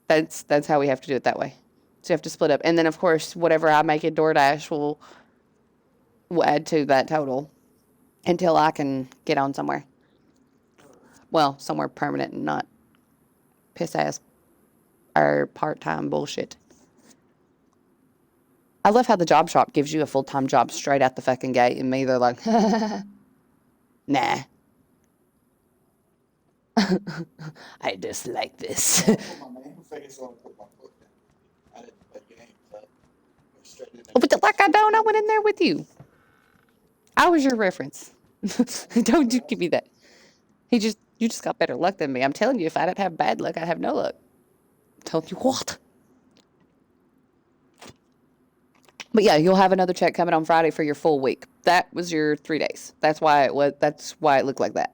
Speaker 1: That's how we have to do it that way. So you have to split up, and then of course, whatever I make at DoorDash will add to that total until I can get on somewhere. Well, somewhere permanent and not piss-ass or part-time bullshit. I love how the job shop gives you a full-time job straight out the fucking gate, and me, they're like, nah. I dislike this.
Speaker 2: I put my main face on, put my foot down. I didn't play games. I went straight in there.
Speaker 1: But like I went in there with you. I was your reference. Don't you give me that. You just got better luck than me. I'm telling you, if I didn't have bad luck, I'd have no luck. I'm telling you what. But yeah, you'll have another check coming on Friday for your full week. That was your 3 days. That's why it looked like that.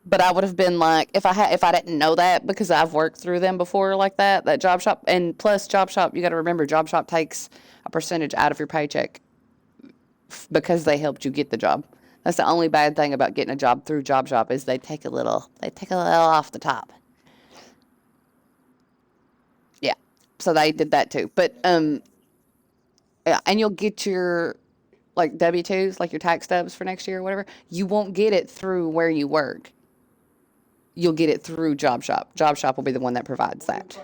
Speaker 1: But I would have been like, if I didn't know that, because I've worked through them before like that job shop, and plus job shop, you got to remember, job shop takes a percentage out of your paycheck because they helped you get the job. That's the only bad thing about getting a job through job shop, is they take a little off the top. Yeah. So they did that too. But yeah, and you'll get your like W-2s, like your tax stubs for next year or whatever. You won't get it through where you work. You'll get it through Job Shop. Job Shop will be the one that provides that.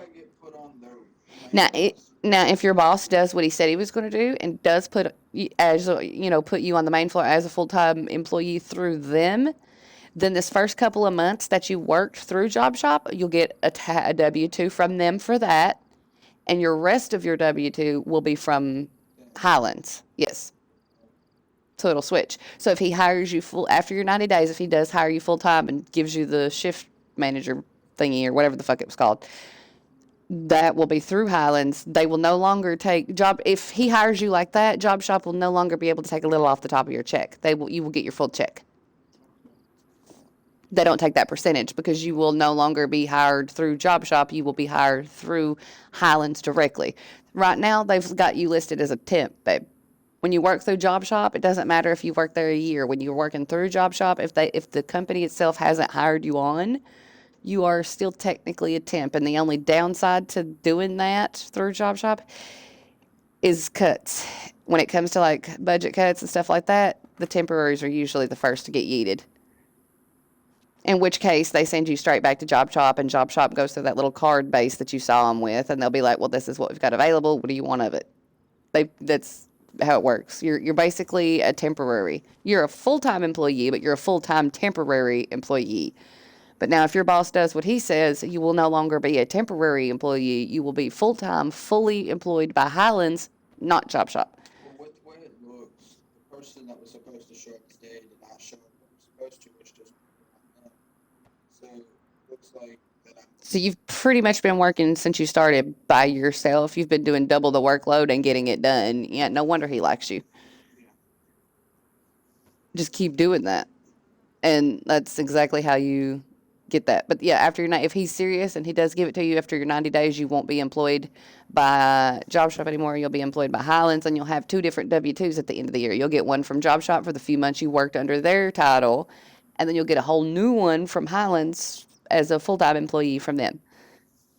Speaker 1: Now, if your boss does what he said he was going to do and does put you on the main floor as a full-time employee through them, Then this first couple of months that you worked through Job Shop, you'll get a W-2 from them for that, and your rest of your W-2 will be from Highlands. Yes. So it'll switch. So if he hires you full after your 90 days, if he does hire you full time and gives you the shift manager thingy or whatever the fuck it was called, that will be through Highlands. They will no longer take job if he hires you like that. Job Shop will no longer be able to take a little off the top of your check. You will get your full check. They don't take that percentage because you will no longer be hired through Job Shop. You will be hired through Highlands directly. Right now, they've got you listed as a temp, babe. When you work through Job Shop, it doesn't matter if you work there a year. When you're working through Job Shop, if the company itself hasn't hired you on, you are still technically a temp. And the only downside to doing that through Job Shop is cuts. When it comes to like budget cuts and stuff like that, the temporaries are usually the first to get yeeted. In which case, they send you straight back to Job Shop, and Job Shop goes through that little card base that you saw them with, and they'll be like, well, this is what we've got available. What do you want of it? That's how it works. You're basically a temporary. You're a full-time employee, but you're a full-time temporary employee. But now if your boss does what he says, you will no longer be a temporary employee. You will be full-time, fully employed by Highlands, not Job Shop.
Speaker 2: Well, with the way it looks, the person that was supposed to show up today did not show up when was supposed to, which just so it looks like that I'm.
Speaker 1: So you've pretty much been working since you started by yourself. You've been doing double the workload and getting it done. Yeah, no wonder he likes you.
Speaker 2: Yeah.
Speaker 1: Just keep doing that. And that's exactly how you get that. But yeah, after your if he's serious and he does give it to you after your 90 days, you won't be employed by Job Shop anymore. You'll be employed by Highlands, and you'll have two different W-2s at the end of the year. You'll get one from Job Shop for the few months you worked under their title, and then you'll get a whole new one from Highlands as a full-time employee from them.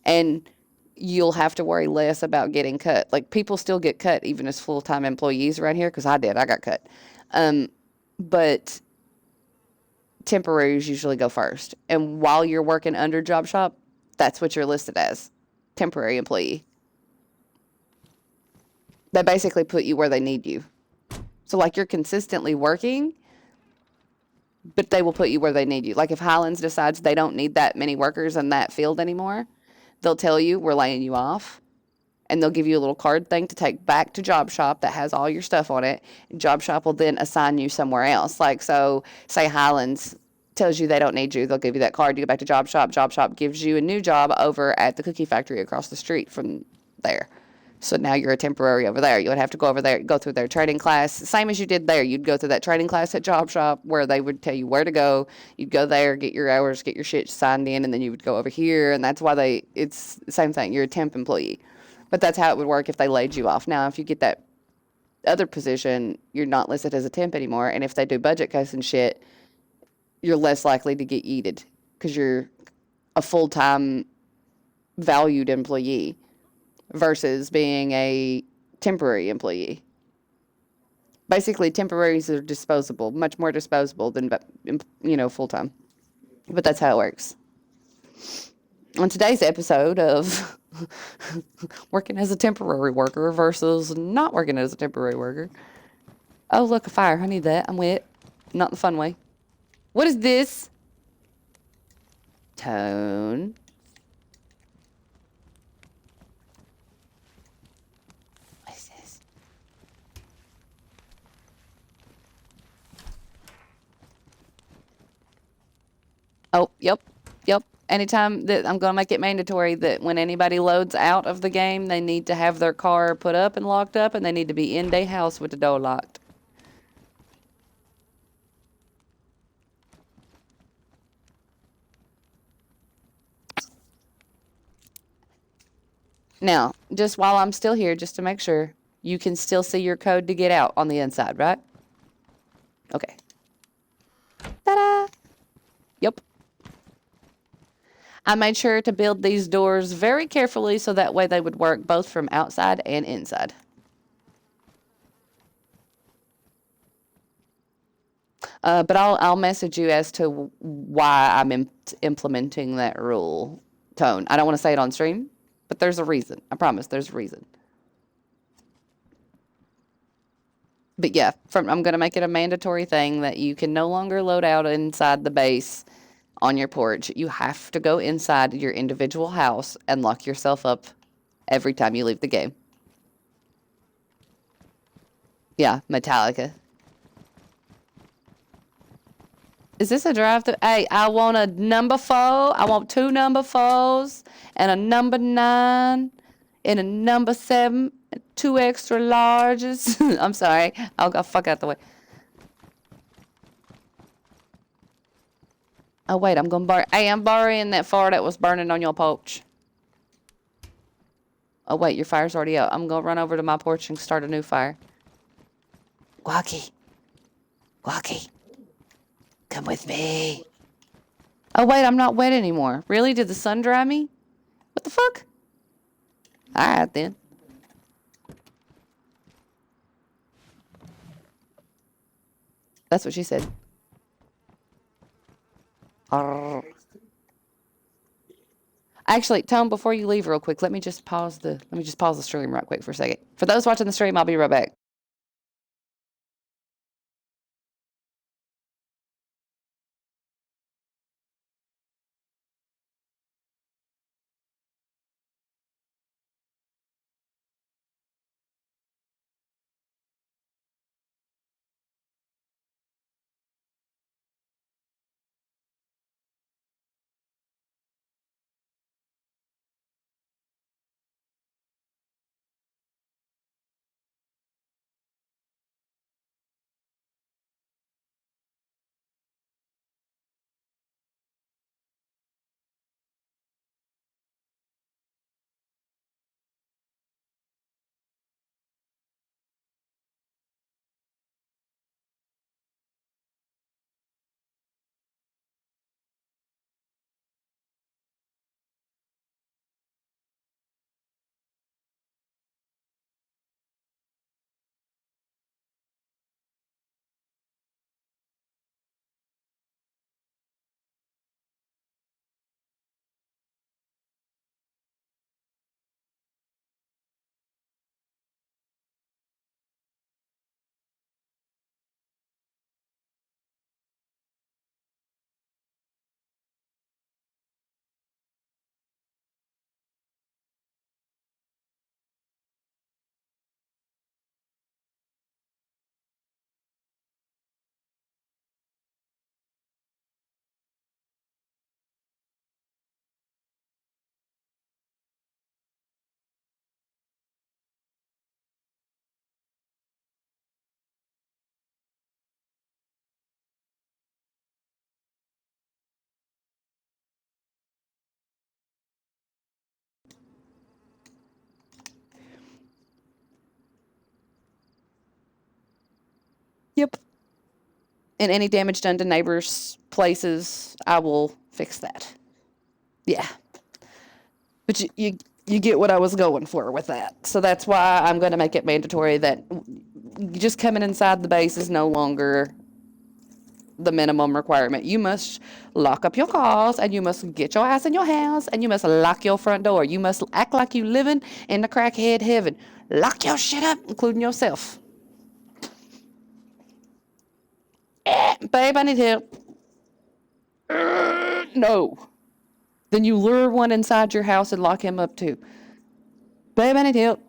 Speaker 1: And you'll have to worry less about getting cut. Like, people still get cut even as full-time employees around here, because I did. I got cut. But temporaries usually go first. And while you're working under Job Shop, that's what you're listed as, temporary employee. They basically put you where they need you. So, like, you're consistently working, but they will put you where they need you. Like, if Highlands decides they don't need that many workers in that field anymore, they'll tell you, we're laying you off. And they'll give you a little card thing to take back to Job Shop that has all your stuff on it. Job Shop will then assign you somewhere else. Like, so, say Highlands tells you they don't need you. They'll give you that card. You go back to Job Shop. Job Shop gives you a new job over at the cookie factory across the street from there. So now you're a temporary over there. You would have to go over there, go through their training class. Same as you did there. You'd go through that training class at Job Shop where they would tell you where to go. You'd go there, get your hours, get your shit signed in, and then you would go over here. And that's why it's the same thing. You're a temp employee. But that's how it would work if they laid you off. Now, if you get that other position, you're not listed as a temp anymore. And if they do budget cuts and shit, you're less likely to get yeeted because you're a full-time valued employee versus being a temporary employee. Basically, temporaries are disposable, much more disposable than, full-time. But that's how it works. On today's episode of working as a temporary worker versus not working as a temporary worker. Oh, look, a fire. I need that. I'm wet. Not in the fun way. What is this? Tone. What is this? Oh, yep. Anytime that I'm going to make it mandatory that when anybody loads out of the game, they need to have their car put up and locked up, and they need to be in their house with the door locked. Now, just while I'm still here, just to make sure, you can still see your code to get out on the inside, right? Okay. Ta-da! Yep. I made sure to build these doors very carefully so that way they would work both from outside and inside. But I'll message you as to why I'm implementing that rule, Tone. I don't want to say it on stream, but there's a reason. I promise there's a reason. But yeah, I'm going to make it a mandatory thing that you can no longer load out inside the base on your porch. You have to go inside your individual house and lock yourself up every time you leave the game. Yeah, Metallica. Is this a drive through? Hey, I want a number 4. I want 2 number 4s and a number 9 and a number 7, 2 extra larges. I'm sorry. I'll go fuck out the way. Oh, wait, I'm going to borrow. Hey, I'm borrowing that fire that was burning on your porch. Oh, wait, your fire's already out. I'm going to run over to my porch and start a new fire. Walkie. Walkie. Come with me. Oh, wait, I'm not wet anymore. Really? Did the sun dry me? What the fuck? All right, then. That's what she said. Arr. Actually, Tone, before you leave real quick, let me just pause the stream right quick for a second. For those watching the stream, I'll be right back. Yep. And any damage done to neighbors' places, I will fix that. Yeah. But you get what I was going for with that. So that's why I'm going to make it mandatory that just coming inside the base is no longer the minimum requirement. You must lock up your cars and you must get your ass in your house and you must lock your front door. You must act like you living in the crackhead heaven. Lock your shit up, including yourself. Babe, I need help. No. Then you lure one inside your house and lock him up too. Babe, I need help.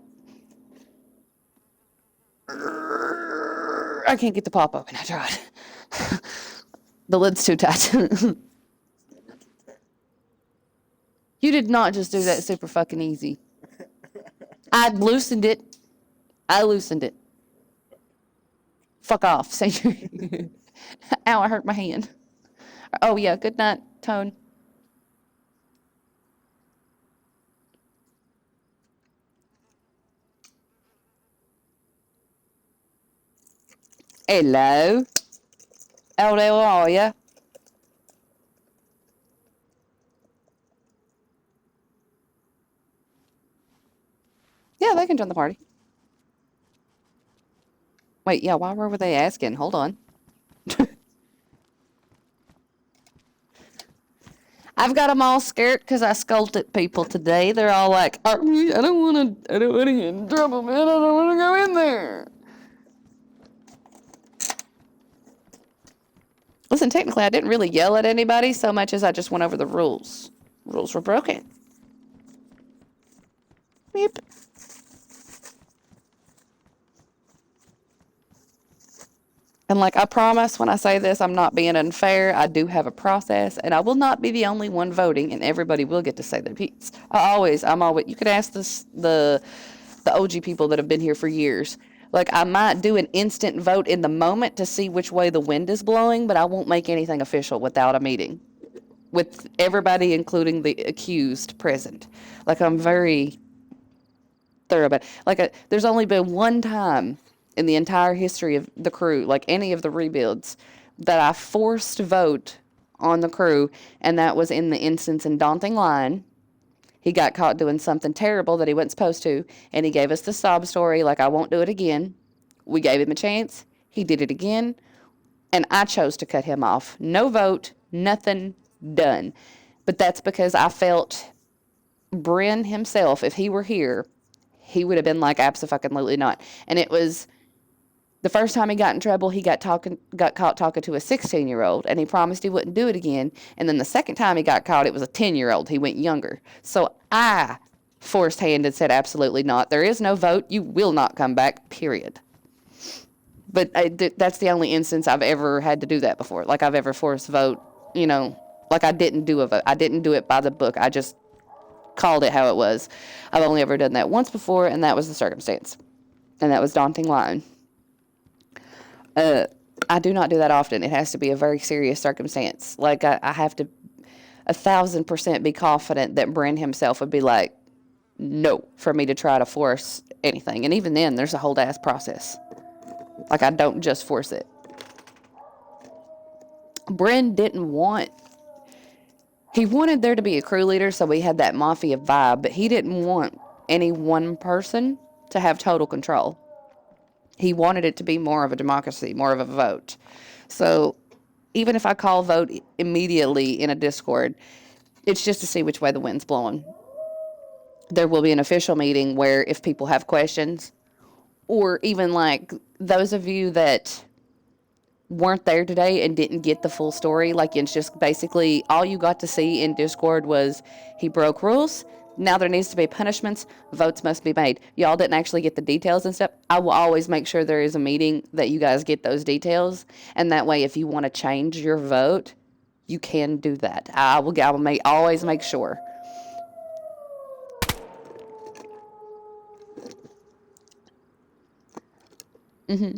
Speaker 1: I can't get the pop open. I tried. The lid's too tight. You did not just do that super fucking easy. I loosened it. Fuck off, Savior. Ow, I hurt my hand. Oh, yeah, good night, Tone. Hello. How are ya? Yeah, they can join the party. Wait, yeah, why were they asking? Hold on. I've got them all scared because I scolded people today. They're all like, I don't want to get in trouble, man. I don't want to go in there. Listen, technically, I didn't really yell at anybody so much as I just went over the rules. Rules were broken. Beep. And like I promise when I say this, I'm not being unfair. I do have a process, and I will not be the only one voting, and everybody will get to say their piece. I'm always. You could ask the OG people that have been here for years. Like I might do an instant vote in the moment to see which way the wind is blowing, but I won't make anything official without a meeting with everybody, including the accused, present. Like I'm very thorough about. There's only been one time in the entire history of the crew, like any of the rebuilds, that I forced vote on the crew, and that was in the instance in Daunting Line. He got caught doing something terrible that he wasn't supposed to, and he gave us the sob story like, I won't do it again. We gave him a chance. He did it again, and I chose to cut him off. No vote, nothing done. But that's because I felt Bryn himself, if he were here, he would have been like, abso-fucking-lutely not. And it was the first time he got in trouble, he got caught talking to a 16-year-old, and he promised he wouldn't do it again. And then the second time he got caught, it was a 10-year-old. He went younger. So I forced hand and said, absolutely not. There is no vote. You will not come back, period. But that's the only instance I've ever had to do that before. Like I've ever forced vote, like I didn't do a vote. I didn't do it by the book. I just called it how it was. I've only ever done that once before, and that was the circumstance. And that was Daunting Line. I do not do that often. It has to be a very serious circumstance. Like I have to 1,000% be confident that Bryn himself would be like, no, for me to try to force anything. And even then, there's a whole ass process. Like I don't just force it. Bryn he wanted there to be a crew leader, so we had that mafia vibe, but he didn't want any one person to have total control. He wanted it to be more of a democracy, more of a vote. So even if I call vote immediately in a Discord, it's just to see which way the wind's blowing. There will be an official meeting where if people have questions, or even like those of you that weren't there today and didn't get the full story, like it's just basically all you got to see in Discord was he broke rules. Now there needs to be punishments. Votes must be made. Y'all didn't actually get the details and stuff. I will always make sure there is a meeting that you guys get those details. And that way, if you want to change your vote, you can do that. I will always make sure. Mm-hmm.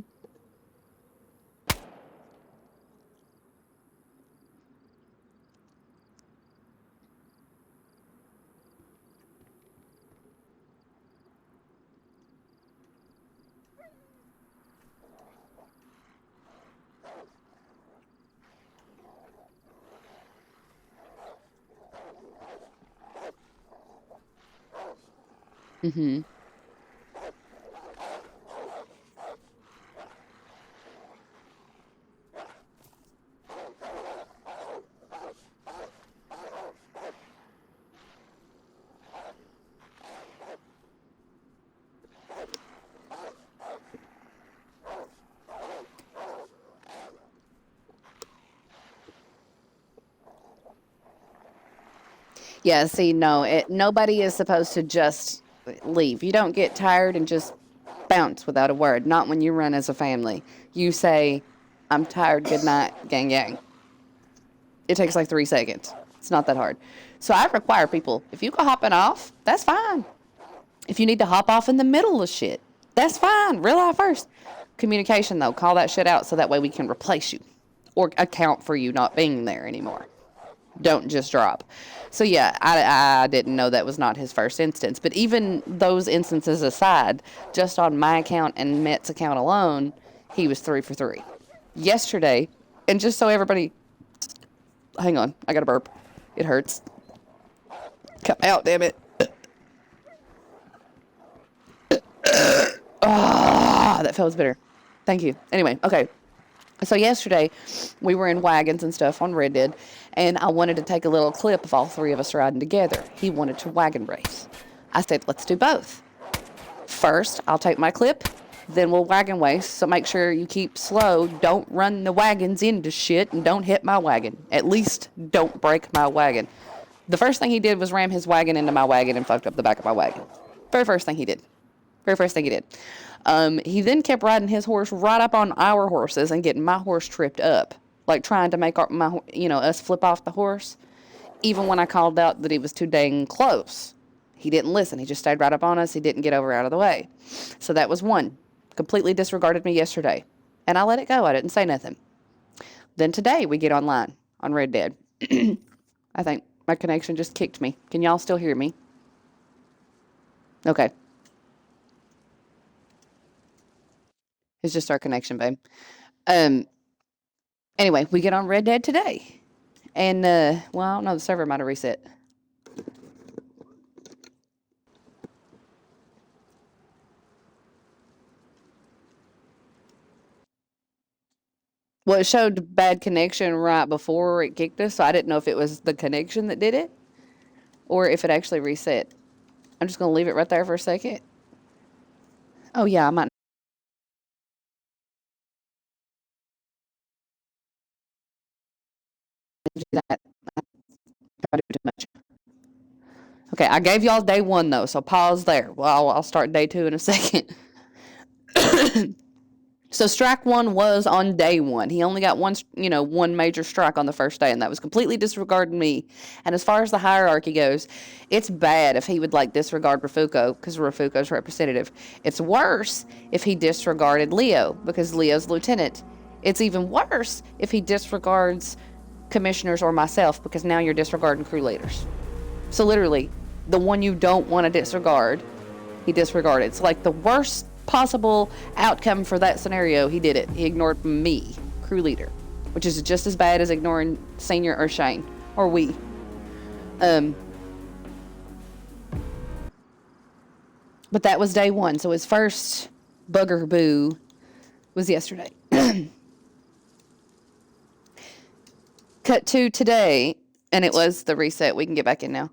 Speaker 1: Mm-hmm. Yeah, see, no, nobody is supposed to just leave. You don't get tired and just bounce without a word. Not when you run as a family. You say, I'm tired, good night, gang, gang. It takes like 3 seconds. It's not that hard. So I require people, if you go hopping off, that's fine. If you need to hop off in the middle of shit, that's fine. Real life first. Communication, though, call that shit out so that way we can replace you or account for you not being there anymore. Don't just drop. So yeah, I didn't know that was not his first instance. But even those instances aside, just on my account and Met's account alone, he was 3 for 3. Yesterday, and just so everybody, hang on, I got a burp. It hurts. Come out, damn it. That feels bitter. Thank you. Anyway, okay. So yesterday, we were in wagons and stuff on Red Dead, and I wanted to take a little clip of all 3 of us riding together. He wanted to wagon race. I said, let's do both. First, I'll take my clip. then we'll wagon waste. So make sure you keep slow. Don't run the wagons into shit and don't hit my wagon. At least don't break my wagon. The first thing he did was ram his wagon into my wagon and fucked up the back of my wagon. Very first thing he did. Very first thing he did. He then kept riding his horse right up on our horses and getting my horse tripped up, like trying to make us flip off the horse. Even when I called out that he was too dang close, he didn't listen. He just stayed right up on us. He didn't get over out of the way. So that was one. Completely disregarded me yesterday, and I let it go. I didn't say nothing. Then today we get online on Red Dead. I think my connection just kicked me. Can y'all still hear me? Okay. It's just our connection, babe. Anyway, we get on Red Dead today. And, well, I don't know, the server might have reset. Well, it showed bad connection right before it kicked us, so I didn't know if it was the connection that did it or if it actually reset. I'm just going to leave it right there for a second. Oh, yeah, I might do that. I do too much. Okay, I gave y'all day one, though, so pause there. Well, I'll start day two in a second. So strike one was on day one. He only got one major strike on the first day, and that was completely disregarding me. And as far as the hierarchy goes, it's bad if he would disregard Rafuko because Rafuko's representative. It's worse if he disregarded Leo because Leo's lieutenant. It's even worse if he disregards commissioners or myself because now you're disregarding crew leaders. So literally, the one you don't want to disregard, he disregarded. It's like the worst possible outcome for that scenario. He did it. He ignored me, crew leader, which is just as bad as ignoring Senior or Shane or we. But that was day one. So his first bugaboo was yesterday. Cut to today, and it was the reset. We can get back in now.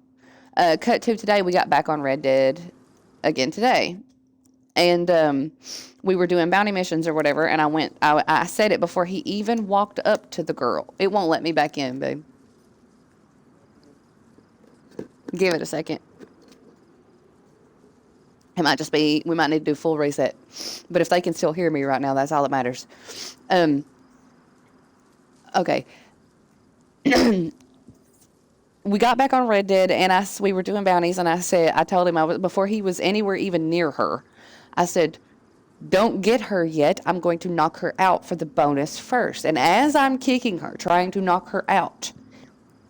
Speaker 1: Cut to today, we got back on Red Dead again today. And we were doing bounty missions or whatever, and I said it before he even walked up to the girl. It won't let me back in, babe. Give it a second. It might just be, we might need to do full reset. But if they can still hear me right now, that's all that matters. Okay. We got back on Red Dead, and we were doing bounties, and I told him, before he was anywhere even near her, I said, don't get her yet. I'm going to knock her out for the bonus first. And as I'm kicking her, trying to knock her out,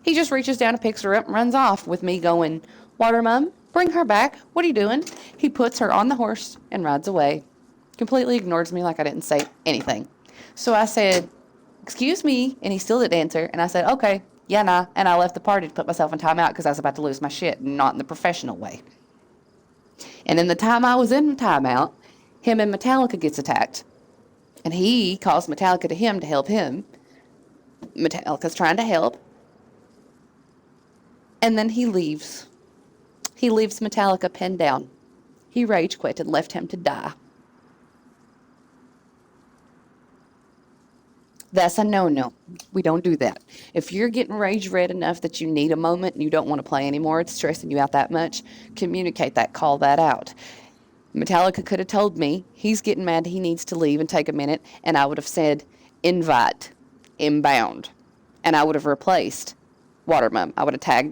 Speaker 1: he just reaches down and picks her up and runs off with me going, Water Mum, bring her back. What are you doing? He puts her on the horse and rides away. Completely ignores me like I didn't say anything. So I said, excuse me, and he still didn't answer. And I said, okay, yeah, nah. And I left the party to put myself in timeout because I was about to lose my shit, not in the professional way. And in the time I was in timeout, him and Metallica gets attacked. And he calls Metallica to him to help him. Metallica's trying to help. And then he leaves. He leaves Metallica pinned down. He rage quit and left him to die. That's a no-no. We don't do that. If you're getting rage red enough that you need a moment and you don't want to play anymore, it's stressing you out that much, communicate that, call that out. Metallica could have told me he's getting mad, he needs to leave and take a minute, and I would have said, invite, inbound, and I would have replaced Watermum. I would have tagged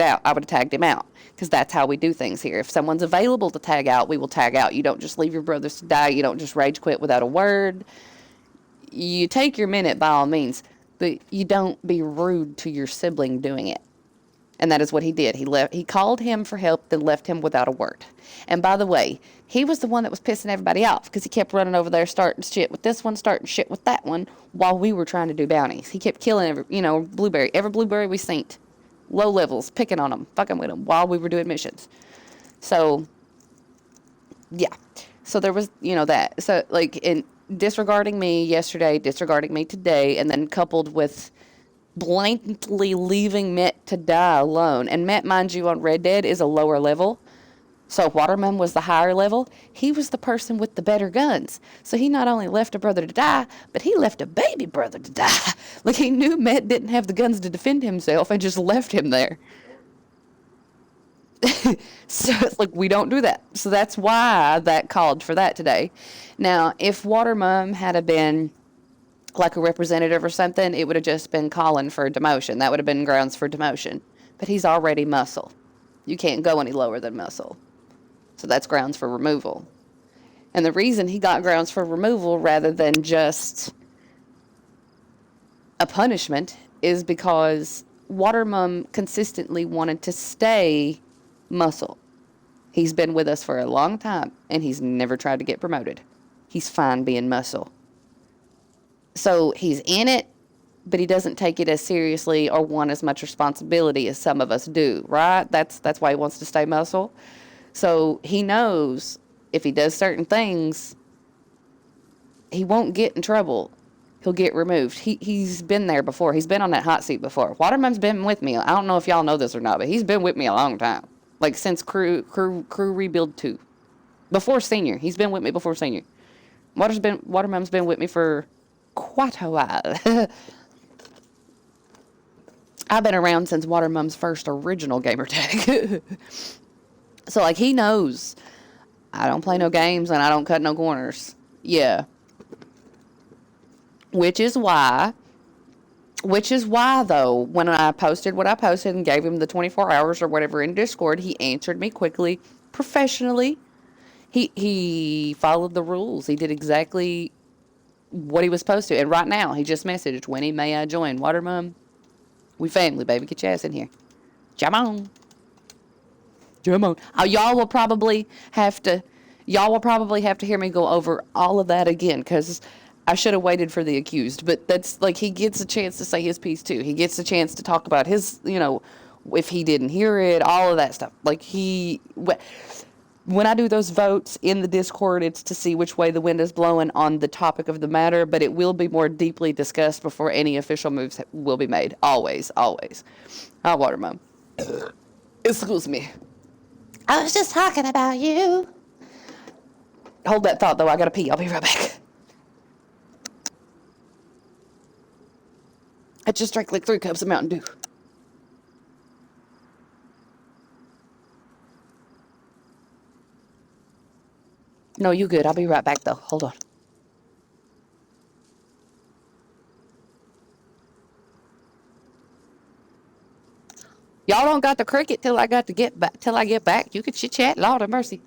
Speaker 1: him out, because that's how we do things here. If someone's available to tag out, we will tag out. You don't just leave your brothers to die. You don't just rage quit without a word. You take your minute by all means, but you don't be rude to your sibling doing it. And that is what he did. He called him for help, then left him without a word. And by the way, he was the one that was pissing everybody off because he kept running over there, starting shit with this one, starting shit with that one, while we were trying to do bounties. He kept killing every blueberry we seen. Low levels, picking on them, fucking with them while we were doing missions. So, yeah. So there was, that. So, in disregarding me yesterday, disregarding me today, and then coupled with blatantly leaving Met to die alone. And Met, mind you, on Red Dead is a lower level. So Waterman was the higher level. He was the person with the better guns. So he not only left a brother to die, but he left a baby brother to die. Like, he knew Matt didn't have the guns to defend himself and just left him there. So it's like, we don't do that. So that's why that called for that today. Now, if Watermum had been like a representative or something, it would have just been calling for demotion. That would have been grounds for demotion. But he's already muscle. You can't go any lower than muscle. So that's grounds for removal. And the reason he got grounds for removal rather than just a punishment is because Watermum consistently wanted to stay muscle. He's been with us for a long time, and he's never tried to get promoted. He's fine being muscle. So he's in it, but he doesn't take it as seriously or want as much responsibility as some of us do, right? That's why he wants to stay muscle. So he knows if he does certain things, he won't get in trouble. He'll get removed. He's been there before. He's been on that hot seat before. Waterman's been with me. I don't know if y'all know this or not, but he's been with me a long time. Like, since crew rebuild 2. Before senior. He's been with me before senior. Waterman's been with me for quite a while. I've been around since Watermum's first original gamer tag. So, like, he knows I don't play no games and I don't cut no corners. Yeah. Which is why, though, when I posted what I posted and gave him the 24 hours or whatever in Discord, he answered me quickly, professionally. He followed the rules. He did exactly what he was supposed to. And right now, he just messaged, Winnie, may I join? Watermum, we family, baby. Get your ass in here. Come on. Come on. Y'all will probably have to hear me go over all of that again, because I should have waited for the accused. But that's, like, he gets a chance to say his piece, too. He gets a chance to talk about his, if he didn't hear it, all of that stuff. Like, when I do those votes in the Discord, it's to see which way the wind is blowing on the topic of the matter, but it will be more deeply discussed before any official moves will be made. Always, always. Watermum. Excuse me. I was just talking about you. Hold that thought, though. I gotta pee. I'll be right back. I just drank like 3 cups of Mountain Dew. No, you good. I'll be right back, though. Hold on. Y'all don't got the cricket till I get back. You can chit chat. Lord of mercy.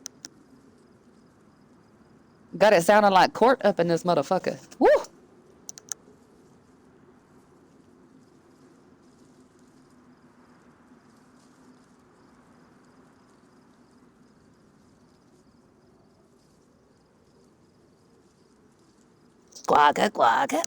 Speaker 1: Got it sounding like court up in this motherfucker. Woo! Quagga, quagga.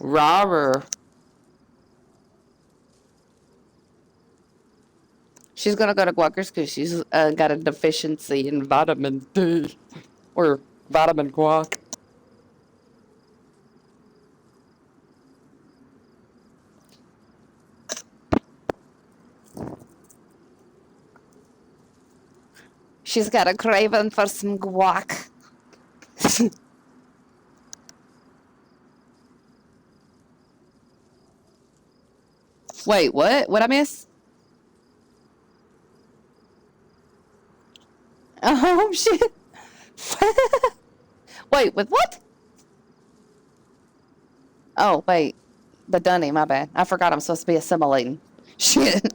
Speaker 1: Robber. She's gonna go to Quackers because she's got a deficiency in vitamin D. Or vitamin guac. She's got a craving for some guac. Wait, what? What'd I miss? Oh, shit. Wait, with what? Oh, wait. The dunny, my bad. I forgot I'm supposed to be assimilating. Shit.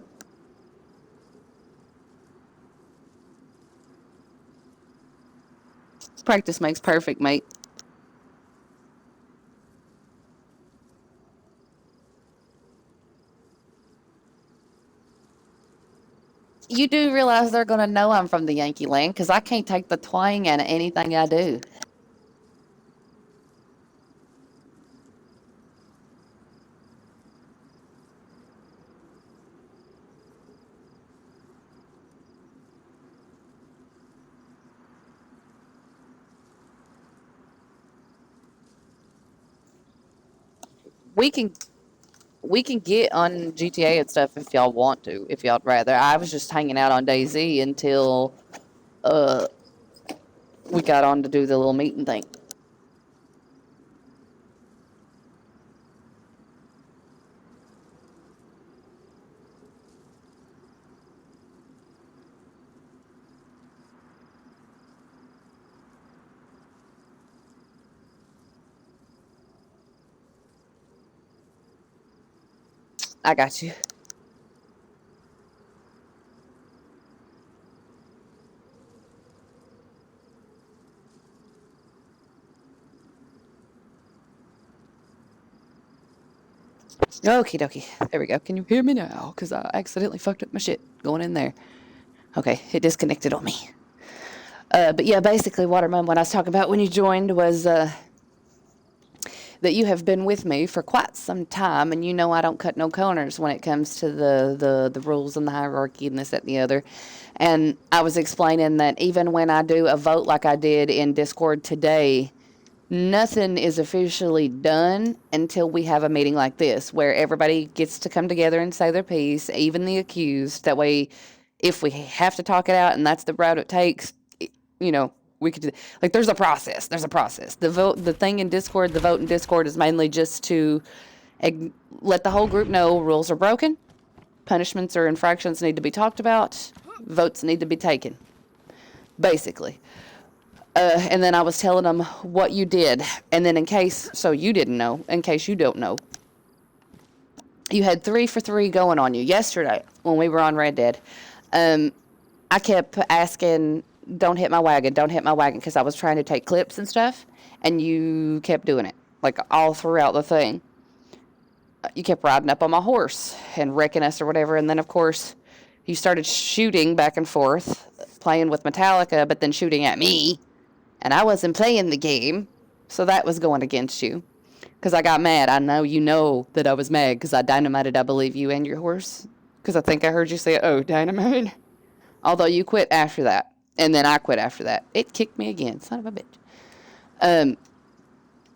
Speaker 1: Practice makes perfect, mate. You do realize they're going to know I'm from the Yankee land because I can't take the twang out of anything I do. We can we can get on GTA and stuff if y'all want to, if y'all rather. I was just hanging out on DayZ until uh we got on to do the little meeting thing. I got you. Okie dokie. There we go. Can you hear me now? Because I accidentally fucked up my shit going in there. Okay, it disconnected on me. But yeah, basically, Waterman, what I was talking about when you joined was that you have been with me for quite some time, and you know I don't cut no corners when it comes to the rules and the hierarchy and this, that, and the other. And I was explaining that even when I do a vote like I did in Discord today, nothing is officially done until we have a meeting like this, where everybody gets to come together and say their piece, even the accused. That way, if we have to talk it out and that's the route it takes, you know, we could do, like, there's a process. There's a process. The thing in Discord, the vote in Discord is mainly just to let the whole group know rules are broken, punishments or infractions need to be talked about, votes need to be taken, basically. And then I was telling them what you did. And then in case, so you didn't know, in case you don't know, you had 3 for 3 going on you yesterday when we were on Red Dead. I kept asking, don't hit my wagon, because I was trying to take clips and stuff, and you kept doing it, like all throughout the thing. You kept riding up on my horse and wrecking us or whatever, and then of course you started shooting back and forth, playing with Metallica, but then shooting at me, and I wasn't playing the game, so that was going against you. Because I got mad. I know you know that I was mad because I dynamited, I believe, you and your horse. Because I think I heard you say, oh, dynamite. Although you quit after that. And then I quit after that. It kicked me again. Son of a bitch.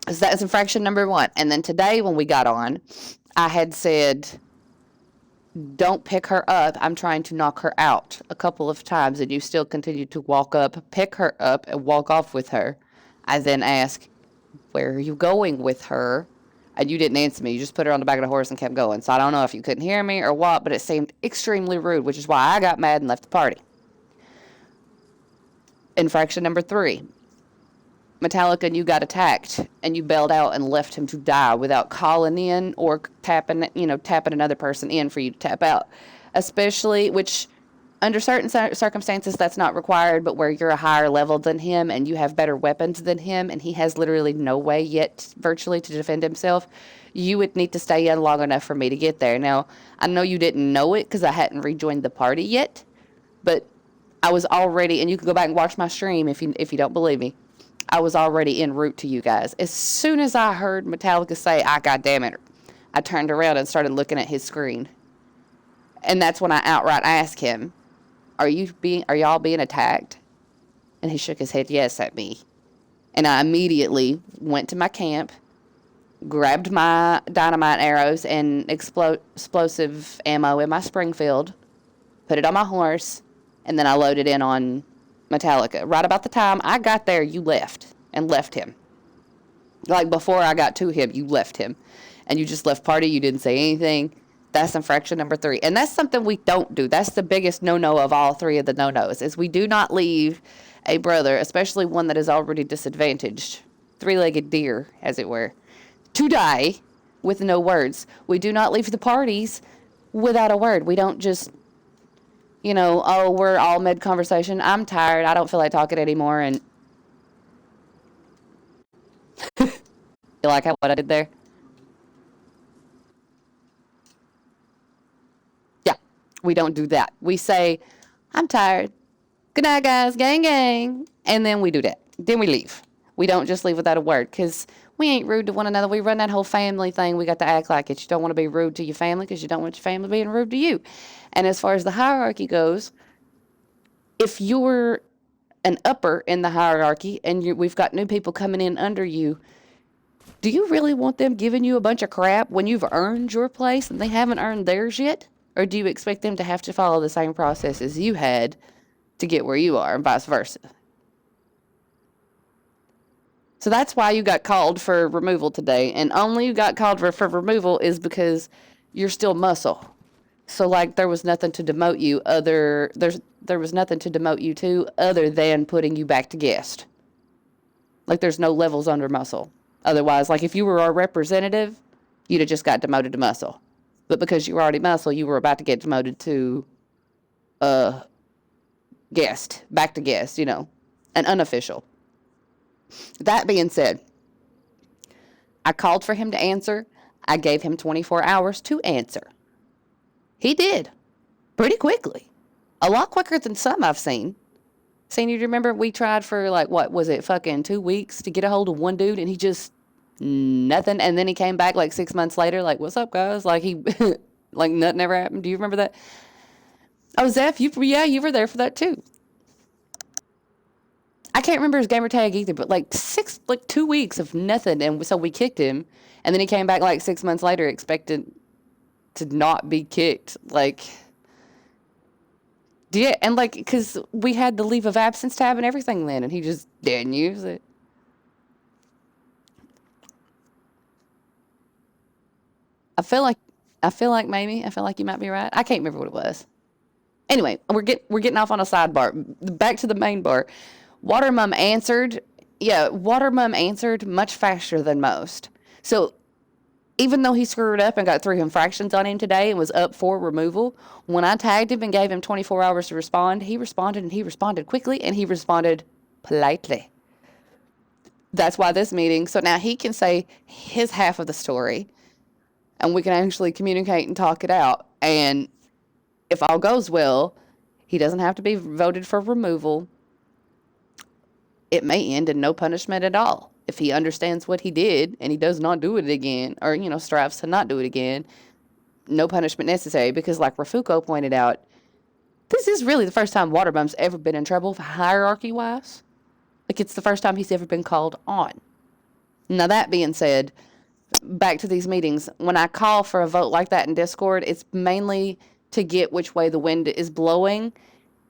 Speaker 1: So that was infraction number 1. And then today when we got on, I had said, don't pick her up. I'm trying to knock her out a couple of times. And you still continued to walk up, pick her up, and walk off with her. I then asked, where are you going with her? And you didn't answer me. You just put her on the back of the horse and kept going. So I don't know if you couldn't hear me or what, but it seemed extremely rude, which is why I got mad and left the party. Infraction number 3. Metallica and you got attacked, and you bailed out and left him to die without calling in or tapping another person in for you to tap out. Especially, which under certain circumstances that's not required, but where you're a higher level than him and you have better weapons than him and he has literally no way yet virtually to defend himself, you would need to stay in long enough for me to get there. Now, I know you didn't know it because I hadn't rejoined the party yet, but I was already, and you can go back and watch my stream if you don't believe me, I was already en route to you guys. As soon as I heard Metallica say, goddamn it, I turned around and started looking at his screen. And that's when I outright asked him, are y'all being attacked? And he shook his head yes at me. And I immediately went to my camp, grabbed my dynamite arrows and explosive ammo in my Springfield, put it on my horse, and then I loaded in on Metallica. Right about the time I got there, you left and left him. Like before I got to him, you left him. And you just left party. You didn't say anything. That's infraction number 3. And that's something we don't do. That's the biggest no-no of all 3 of the no-nos, is we do not leave a brother, especially one that is already disadvantaged, 3-legged deer, as it were, to die with no words. We do not leave the parties without a word. We don't just, oh, we're all mid conversation. I'm tired. I don't feel like talking anymore. And you like what I did there? Yeah, we don't do that. We say, I'm tired. Good night, guys. Gang, gang. And then we do that. Then we leave. We don't just leave without a word because we ain't rude to one another. We run that whole family thing. We got to act like it. You don't want to be rude to your family because you don't want your family being rude to you. And as far as the hierarchy goes, if you're an upper in the hierarchy and we've got new people coming in under you, do you really want them giving you a bunch of crap when you've earned your place and they haven't earned theirs yet? Or do you expect them to have to follow the same process as you had to get where you are and vice versa? So that's why you got called for removal today. And only you got called for removal is because you're still muscle. So like there was nothing to demote you there was nothing to demote you to other than putting you back to guest. Like there's no levels under muscle. Otherwise, like if you were a representative, you'd have just got demoted to muscle. But because you were already muscle, you were about to get demoted to guest, back to guest, an unofficial. That being said, I called for him to answer. I gave him 24 hours to answer. He did. Pretty quickly. A lot quicker than some I've seen. You remember we tried for what was it, fucking 2 weeks to get a hold of one dude and he just nothing. And then he came back 6 months later like, what's up, guys? Like he, like nothing ever happened. Do you remember that? Oh, Zeph, you were there for that too. I can't remember his gamer tag either, but 2 weeks of nothing. And so we kicked him. And then he came back 6 months later expected to not be kicked. Yeah, and because we had the leave of absence tab and everything then, and he just didn't use it. I feel like you might be right. I can't remember what it was. Anyway, we're getting off on a sidebar. Back to the main bar. Watermum answered. Yeah, Watermum answered much faster than most. So even though he screwed up and got 3 infractions on him today and was up for removal, when I tagged him and gave him 24 hours to respond, he responded, and he responded quickly, and he responded politely. That's why this meeting, so now he can say his half of the story, and we can actually communicate and talk it out. And if all goes well, he doesn't have to be voted for removal. It may end in no punishment at all. If he understands what he did and he does not do it again, or, strives to not do it again, no punishment necessary. Because like Rafuko pointed out, this is really the first time Waterbum's ever been in trouble hierarchy-wise. It's the first time he's ever been called on. Now, that being said, back to these meetings, when I call for a vote like that in Discord, it's mainly to get which way the wind is blowing,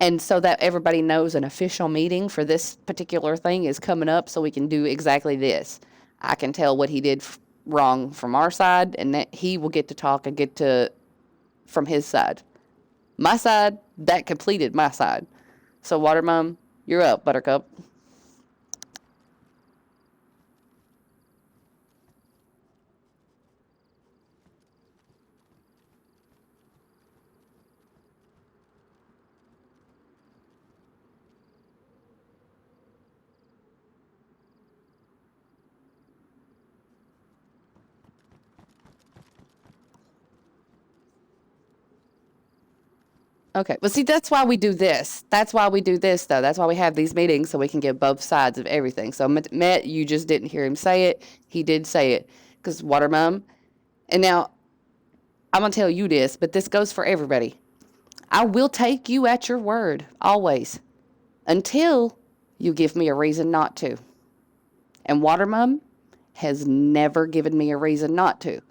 Speaker 1: and so that everybody knows an official meeting for this particular thing is coming up so we can do exactly this. I can tell what he did wrong from our side, and that he will get to talk and get to from his side. My side, that completed my side. So Watermum, you're up, Buttercup. Okay. Well, see, that's why we do this. That's why we do this, though. That's why we have these meetings so we can get both sides of everything. So, Matt, you just didn't hear him say it. He did say it because Watermum. And now, I'm going to tell you this, but this goes for everybody. I will take you at your word, always, until you give me a reason not to. And Watermum has never given me a reason not to.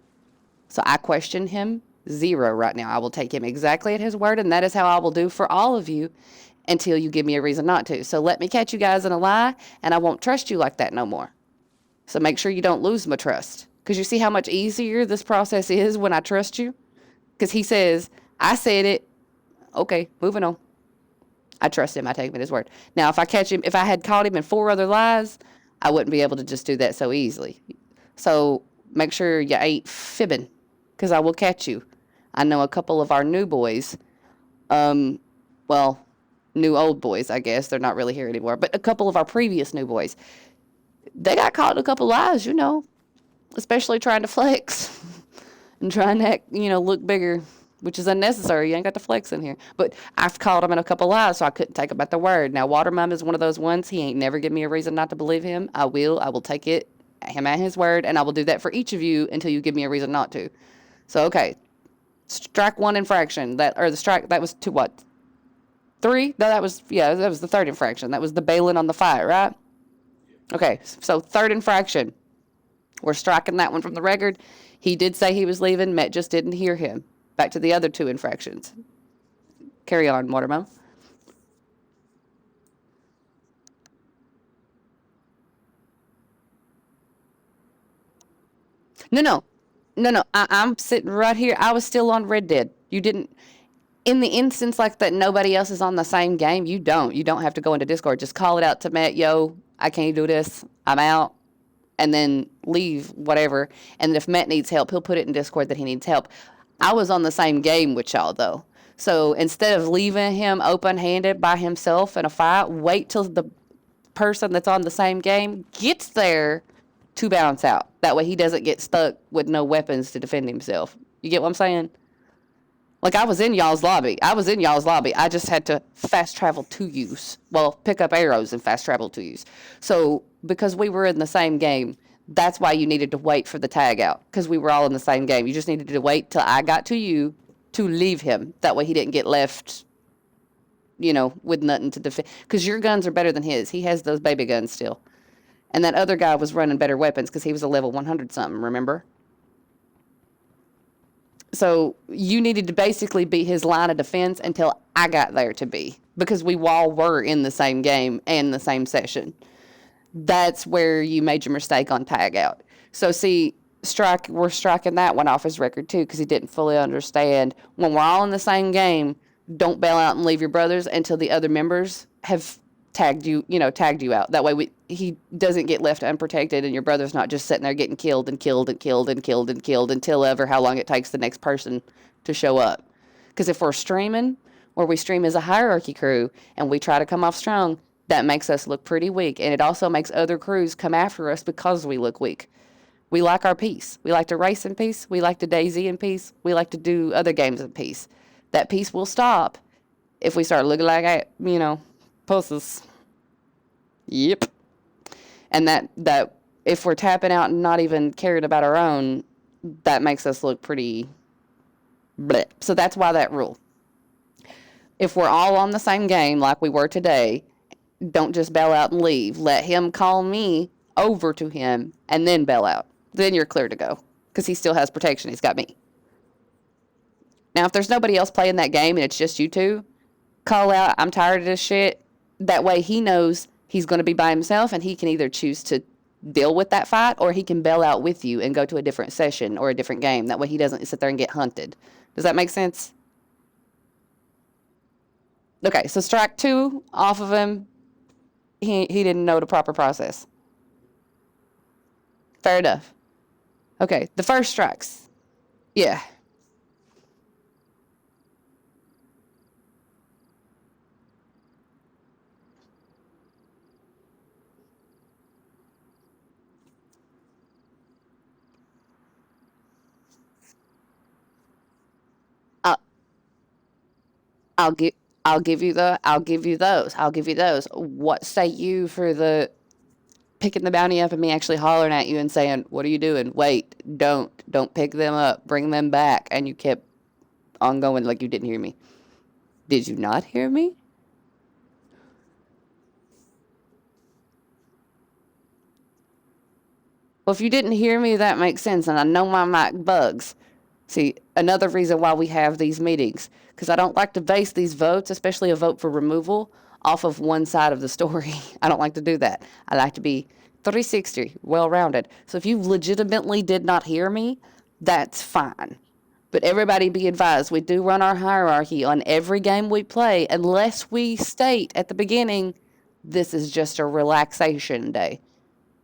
Speaker 1: So I question him zero right now. I will take him exactly at his word, and that is how I will do for all of you until you give me a reason not to. So let me catch you guys in a lie, and I won't trust you like that no more. So make sure you don't lose my trust. Because you see how much easier this process is when I trust you? Because he says, I said it. Okay, moving on. I trust him. I take him at his word. Now, if I had caught him in 4 other lies, I wouldn't be able to just do that so easily. So make sure you ain't fibbing, because I will catch you. I know a couple of our new boys, well, new old boys, I guess. They're not really here anymore, but a couple of our previous new boys, they got caught in a couple lies, especially trying to flex and trying to, look bigger, which is unnecessary. You ain't got to flex in here. But I've caught him in a couple lies, so I couldn't take him at the word. Now, Watermum is one of those ones. He ain't never give me a reason not to believe him. I will take him at his word, and I will do that for each of you until you give me a reason not to. So, okay. Strike one infraction. That was to what? 3? No, that was the third infraction. That was the bailing on the fight, right? Okay, so third infraction. We're striking that one from the record. He did say he was leaving. Met just didn't hear him. Back to the other 2 infractions. Carry on, Watermelon. No. I'm sitting right here. I was still on Red Dead. You didn't. In the instance like that, nobody else is on the same game. You don't have to go into Discord. Just call it out to Matt. Yo, I can't do this. I'm out. And then leave, whatever. And if Matt needs help, he'll put it in Discord that he needs help. I was on the same game with y'all, though. So instead of leaving him open-handed by himself in a fight, wait till the person that's on the same game gets there to bounce out. That way he doesn't get stuck with no weapons to defend himself. You get what I'm saying? Like, I was in y'all's lobby. I just had to fast travel to use. Well, pick up arrows and fast travel to use. So, because we were in the same game, that's why you needed to wait for the tag out. Because we were all in the same game. You just needed to wait till I got to you to leave him. That way he didn't get left, with nothing to defend. Because your guns are better than his. He has those baby guns still. And that other guy was running better weapons because he was a level 100 something, remember? So you needed to basically be his line of defense until I got there to be, because we all were in the same game and the same session. That's where you made your mistake on tag out. So see, we're striking that one off his record too, because he didn't fully understand. When we're all in the same game, don't bail out and leave your brothers until the other members have tagged you out. That way he doesn't get left unprotected, and your brother's not just sitting there getting killed until ever how long it takes the next person to show up. Because if we're streaming, or we stream as a hierarchy crew, and we try to come off strong, that makes us look pretty weak, and it also makes other crews come after us because we look weak. We like our peace. We like to race in peace. We like to DayZ in peace. We like to do other games in peace. That peace will stop if we start looking like, pussies. Yep. And that if we're tapping out and not even caring about our own, that makes us look pretty bleh. So that's why that rule. If we're all on the same game like we were today, don't just bail out and leave. Let him call me over to him and then bail out. Then you're clear to go, because he still has protection. He's got me. Now, if there's nobody else playing that game and it's just you two, call out, I'm tired of this shit. That way he knows he's going to be by himself, and he can either choose to deal with that fight, or he can bail out with you and go to a different session or a different game. That way he doesn't sit there and get hunted. Does that make sense? Okay, so strike 2 off of him. He didn't know the proper process. Fair enough. Okay, the first strikes. Yeah. I'll, I'll give I'll give you those. I'll give you those. What say you for the picking the bounty up and me actually hollering at you and saying, "What are you doing? Wait, don't pick them up. Bring them back." And you kept on going like you didn't hear me. Did you not hear me? Well, if you didn't hear me, that makes sense, and I know my mic bugs. See, another reason why we have these meetings, because I don't like to base these votes, especially a vote for removal, off of one side of the story. I don't like to do that. I like to be 360, well-rounded. So if you legitimately did not hear me, that's fine. But everybody be advised, we do run our hierarchy on every game we play, unless we state at the beginning, this is just a relaxation day.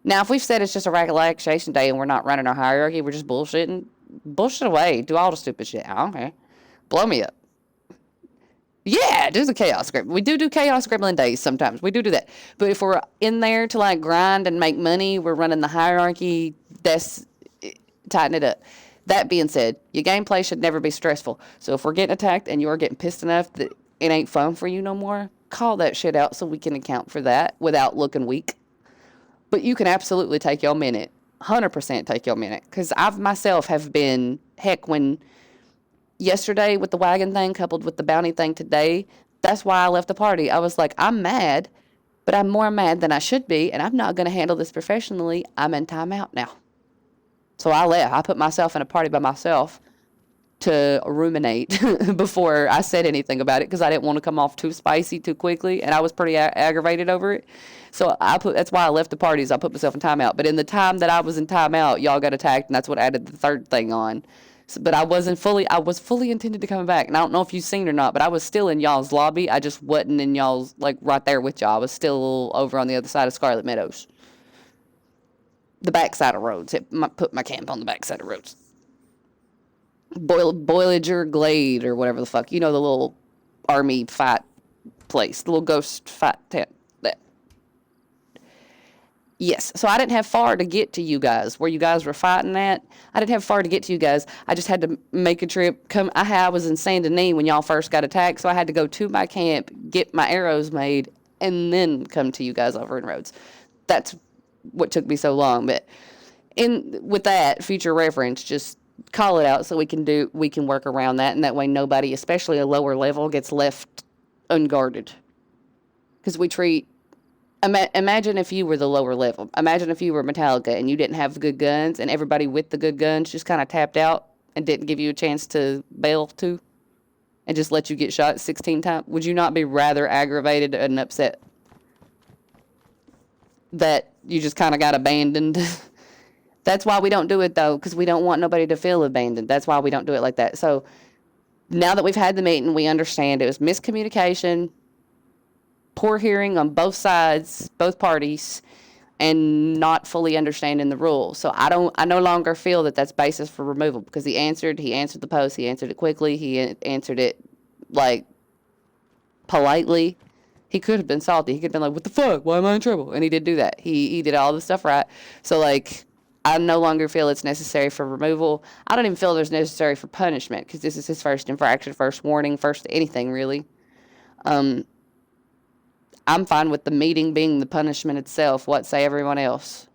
Speaker 1: Now, if we've said it's just a relaxation day and we're not running our hierarchy, we're just bullshitting, bullshit away. Do all the stupid shit. I don't care. Blow me up. Yeah, do the chaos gremlin. We do chaos gremlin days sometimes. We do that. But if we're in there to like grind and make money, we're running the hierarchy. That's tighten it up. That being said, your gameplay should never be stressful. So if we're getting attacked and you're getting pissed enough that it ain't fun for you no more, call that shit out so we can account for that without looking weak. But you can absolutely take your minute. 100% take your minute. Because I've myself have been, heck, when yesterday with the wagon thing coupled with the bounty thing today, that's why I left the party. I was like, I'm mad, but I'm more mad than I should be, and I'm not going to handle this professionally. I'm in timeout now. So I left. I put myself in a party by myself to ruminate before I said anything about it because I didn't want to come off too spicy too quickly, and I was pretty aggravated over it. So that's why I left the parties. I put myself in timeout. But in the time that I was in timeout, y'all got attacked, and that's what added the third thing on. So, but I was fully intended to come back, and I don't know if you've seen or not, but I was still in y'all's lobby. I just wasn't in y'all's, like, right there with y'all. I was still over on the other side of Scarlet Meadows. The backside of Rhodes. Put my camp on the backside of Rhodes. Boilager Glade or whatever the fuck. You know, the little army fight place. The little ghost fight tent. That. Yes. So I didn't have far to get to you guys. Where you guys were fighting at, I didn't have far to get to you guys. I just had to make a trip. I was in Saint Denis when y'all first got attacked, so I had to go to my camp, get my arrows made, and then come to you guys over in Rhodes. That's what took me so long. But with that future reference, just call it out so we can work around that, and that way nobody, especially a lower level, gets left unguarded. Because we treat. Imagine if you were the lower level. Imagine if you were Metallica and you didn't have the good guns, and everybody with the good guns just kind of tapped out and didn't give you a chance to bail to, and just let you get shot 16 times. Would you not be rather aggravated and upset that you just kind of got abandoned? That's why we don't do it, though, because we don't want nobody to feel abandoned. That's why we don't do it like that. So now that we've had the meeting, we understand it was miscommunication, poor hearing on both sides, both parties, and not fully understanding the rules. So I no longer feel that that's basis for removal, because he answered the post, he answered it quickly, he answered it, like, politely. He could have been salty. He could have been like, what the fuck? Why am I in trouble? And he did do that. He did all the stuff right. So, like, I no longer feel it's necessary for removal. I don't even feel there's necessary for punishment, because this is his first infraction, first warning, first anything, really. I'm fine with the meeting being the punishment itself. What say everyone else?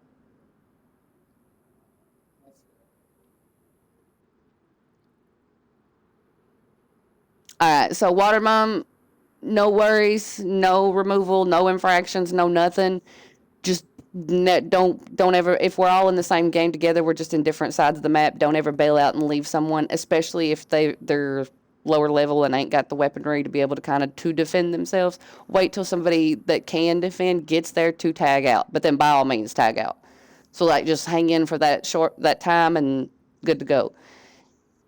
Speaker 1: All right, so Water Mom, no worries, no removal, no infractions, no nothing. Just don't ever, if we're all in the same game together, we're just in different sides of the map, don't ever bail out and leave someone, especially if they're lower level and ain't got the weaponry to be able to kind of to defend themselves. Wait till somebody that can defend gets there to tag out, but then by all means tag out. So like just hang in for that time and good to go.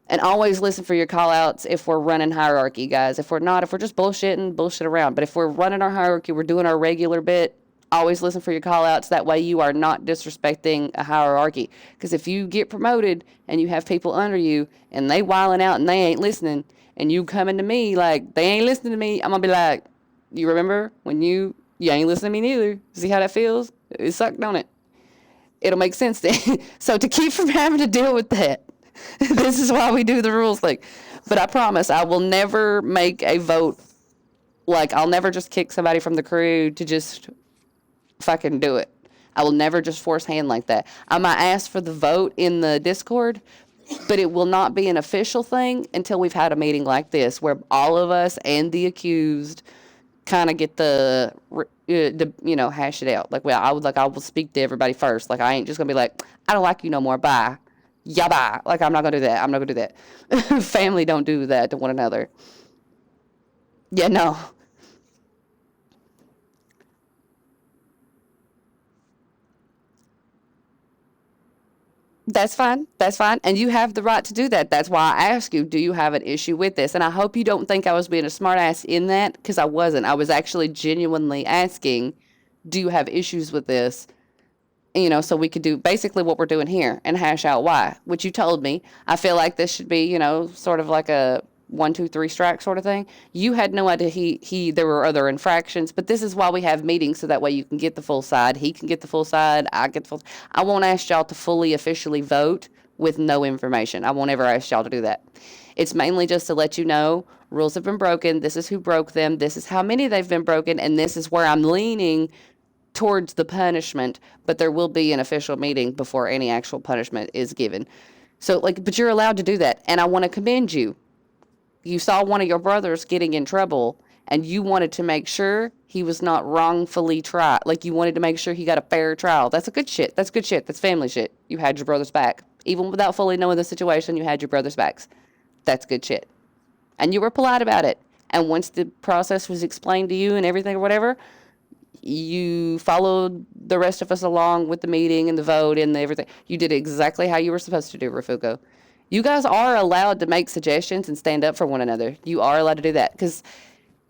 Speaker 1: And always listen for your call outs if we're running hierarchy, guys. If we're not, if we're just bullshit around. But if we're running our hierarchy, we're doing our regular bit, always listen for your call outs. That way you are not disrespecting a hierarchy. Because if you get promoted and you have people under you and they wilding out and they ain't listening, and you coming to me like they ain't listening to me, I'm going to be like, you remember when you ain't listening to me neither? See how that feels? It sucked, don't it? It'll make sense then. So to keep from having to deal with that, this is why we do the rules thing. But I promise I will never make a vote. Like, I'll never just kick somebody from the crew to just fucking do it. I will never just force hand like that. I might ask for the vote in the Discord, but it will not be an official thing until we've had a meeting like this where all of us and the accused kind of get hash it out. Like, well, I will speak to everybody first. Like, I ain't just gonna be like, I don't like you no more. Bye. Yeah, bye. Like, I'm not gonna do that. I'm not gonna do that. Family don't do that to one another. Yeah, no. That's fine. That's fine. And you have the right to do that. That's why I ask you, do you have an issue with this? And I hope you don't think I was being a smartass in that, because I wasn't. I was actually genuinely asking, do you have issues with this? So we could do basically what we're doing here and hash out why, which you told me. I feel like this should be, sort of like a 1, 2, 3 strike sort of thing. You had no idea there were other infractions, but this is why we have meetings so that way you can get the full side. He can get the full side. I get the full. I won't ask y'all to fully officially vote with no information. I won't ever ask y'all to do that. It's mainly just to let you know rules have been broken. This is who broke them. This is how many they've been broken, and this is where I'm leaning towards the punishment, but there will be an official meeting before any actual punishment is given. So, but you're allowed to do that, and I want to commend you. You saw one of your brothers getting in trouble, and you wanted to make sure he was not wrongfully tried. Like, you wanted to make sure he got a fair trial. That's a good shit. That's good shit. That's family shit. You had your brother's back. Even without fully knowing the situation, you had your brother's backs. That's good shit. And you were polite about it. And once the process was explained to you and everything or whatever, you followed the rest of us along with the meeting and the vote and everything. You did exactly how you were supposed to do, Rafuko. You guys are allowed to make suggestions and stand up for one another. You are allowed to do that, because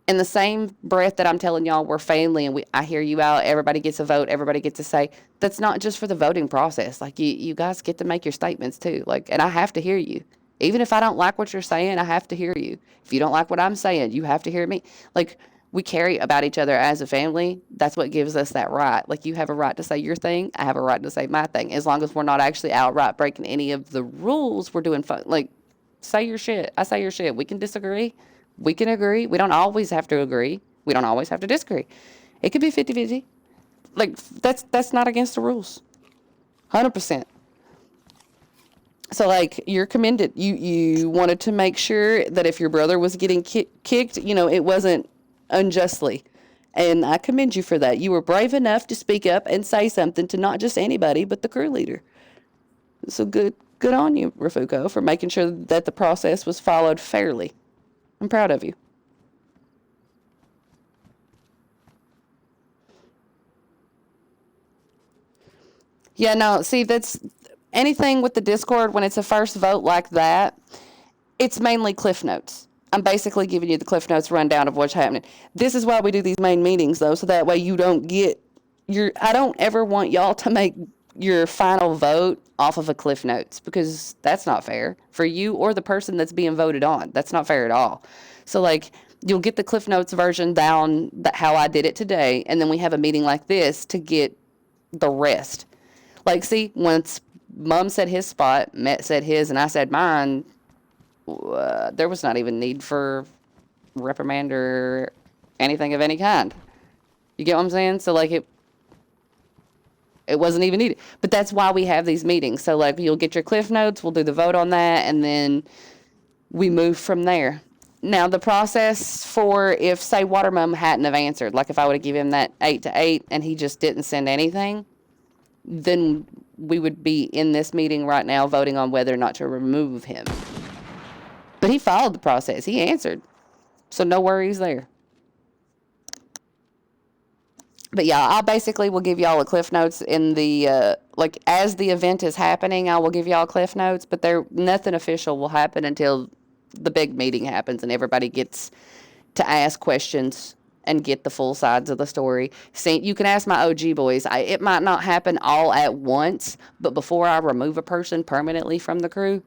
Speaker 1: in the same breath that I'm telling y'all we're family and I hear you out, everybody gets a vote, everybody gets a say. That's not just for the voting process. Like, you guys get to make your statements too. And I have to hear you. Even if I don't like what you're saying, I have to hear you. If you don't like what I'm saying, you have to hear me. We care about each other as a family. That's what gives us that right. You have a right to say your thing. I have a right to say my thing. As long as we're not actually outright breaking any of the rules, we're doing fun. Say your shit. I say your shit. We can disagree. We can agree. We don't always have to agree. We don't always have to disagree. It could be 50-50. That's not against the rules. 100%. So, you're commended. You wanted to make sure that if your brother was getting kicked, it wasn't unjustly. And I commend you for that. You were brave enough to speak up and say something to not just anybody, but the crew leader. So good on you, Rafuko, for making sure that the process was followed fairly. I'm proud of you. Yeah, no, see, that's anything with the Discord when it's a first vote like that, it's mainly Cliff Notes. I'm basically giving you the Cliff Notes rundown of what's happening. This is why we do these main meetings, though, so that way you don't get I don't ever want y'all to make your final vote off of a Cliff Notes, because that's not fair for you or the person that's being voted on. That's not fair at all. So, you'll get the Cliff Notes version down how I did it today, and then we have a meeting like this to get the rest. See, once Mom said his spot, Matt said his, and I said mine, there was not even need for reprimand or anything of any kind. You get what I'm saying? So, it wasn't even needed. But that's why we have these meetings. So, you'll get your Cliff Notes, we'll do the vote on that, and then we move from there. Now, the process for if, say, Watermum hadn't have answered, if I would have given him that 8-8 and he just didn't send anything, then we would be in this meeting right now voting on whether or not to remove him. But he followed the process. He answered. So no worries there. But yeah, I basically will give y'all a Cliff Notes in the, as the event is happening, I will give y'all Cliff Notes, but nothing official will happen until the big meeting happens and everybody gets to ask questions and get the full sides of the story. See, you can ask my OG boys. It might not happen all at once, but before I remove a person permanently from the crew,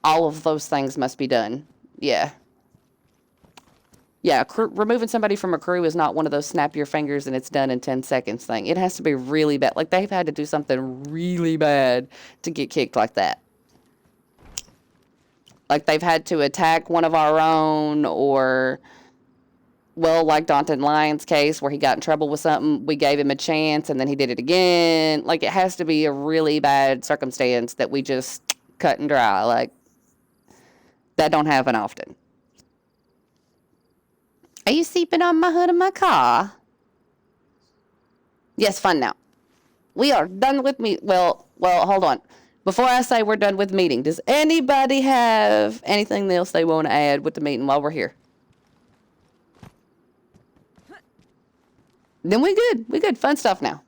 Speaker 1: all of those things must be done. Yeah. Yeah, removing somebody from a crew is not one of those snap your fingers and it's done in 10 seconds thing. It has to be really bad. They've had to do something really bad to get kicked like that. They've had to attack one of our own, or, well, Danton Lyon's case where he got in trouble with something, we gave him a chance and then he did it again. It has to be a really bad circumstance that we just cut and dry. That don't happen often. Are you sleeping on my hood of my car? Yes, fun now. We are done with me. Well, hold on. Before I say we're done with meeting, does anybody have anything else they want to add with the meeting while we're here? Then we good. We good. Fun stuff now.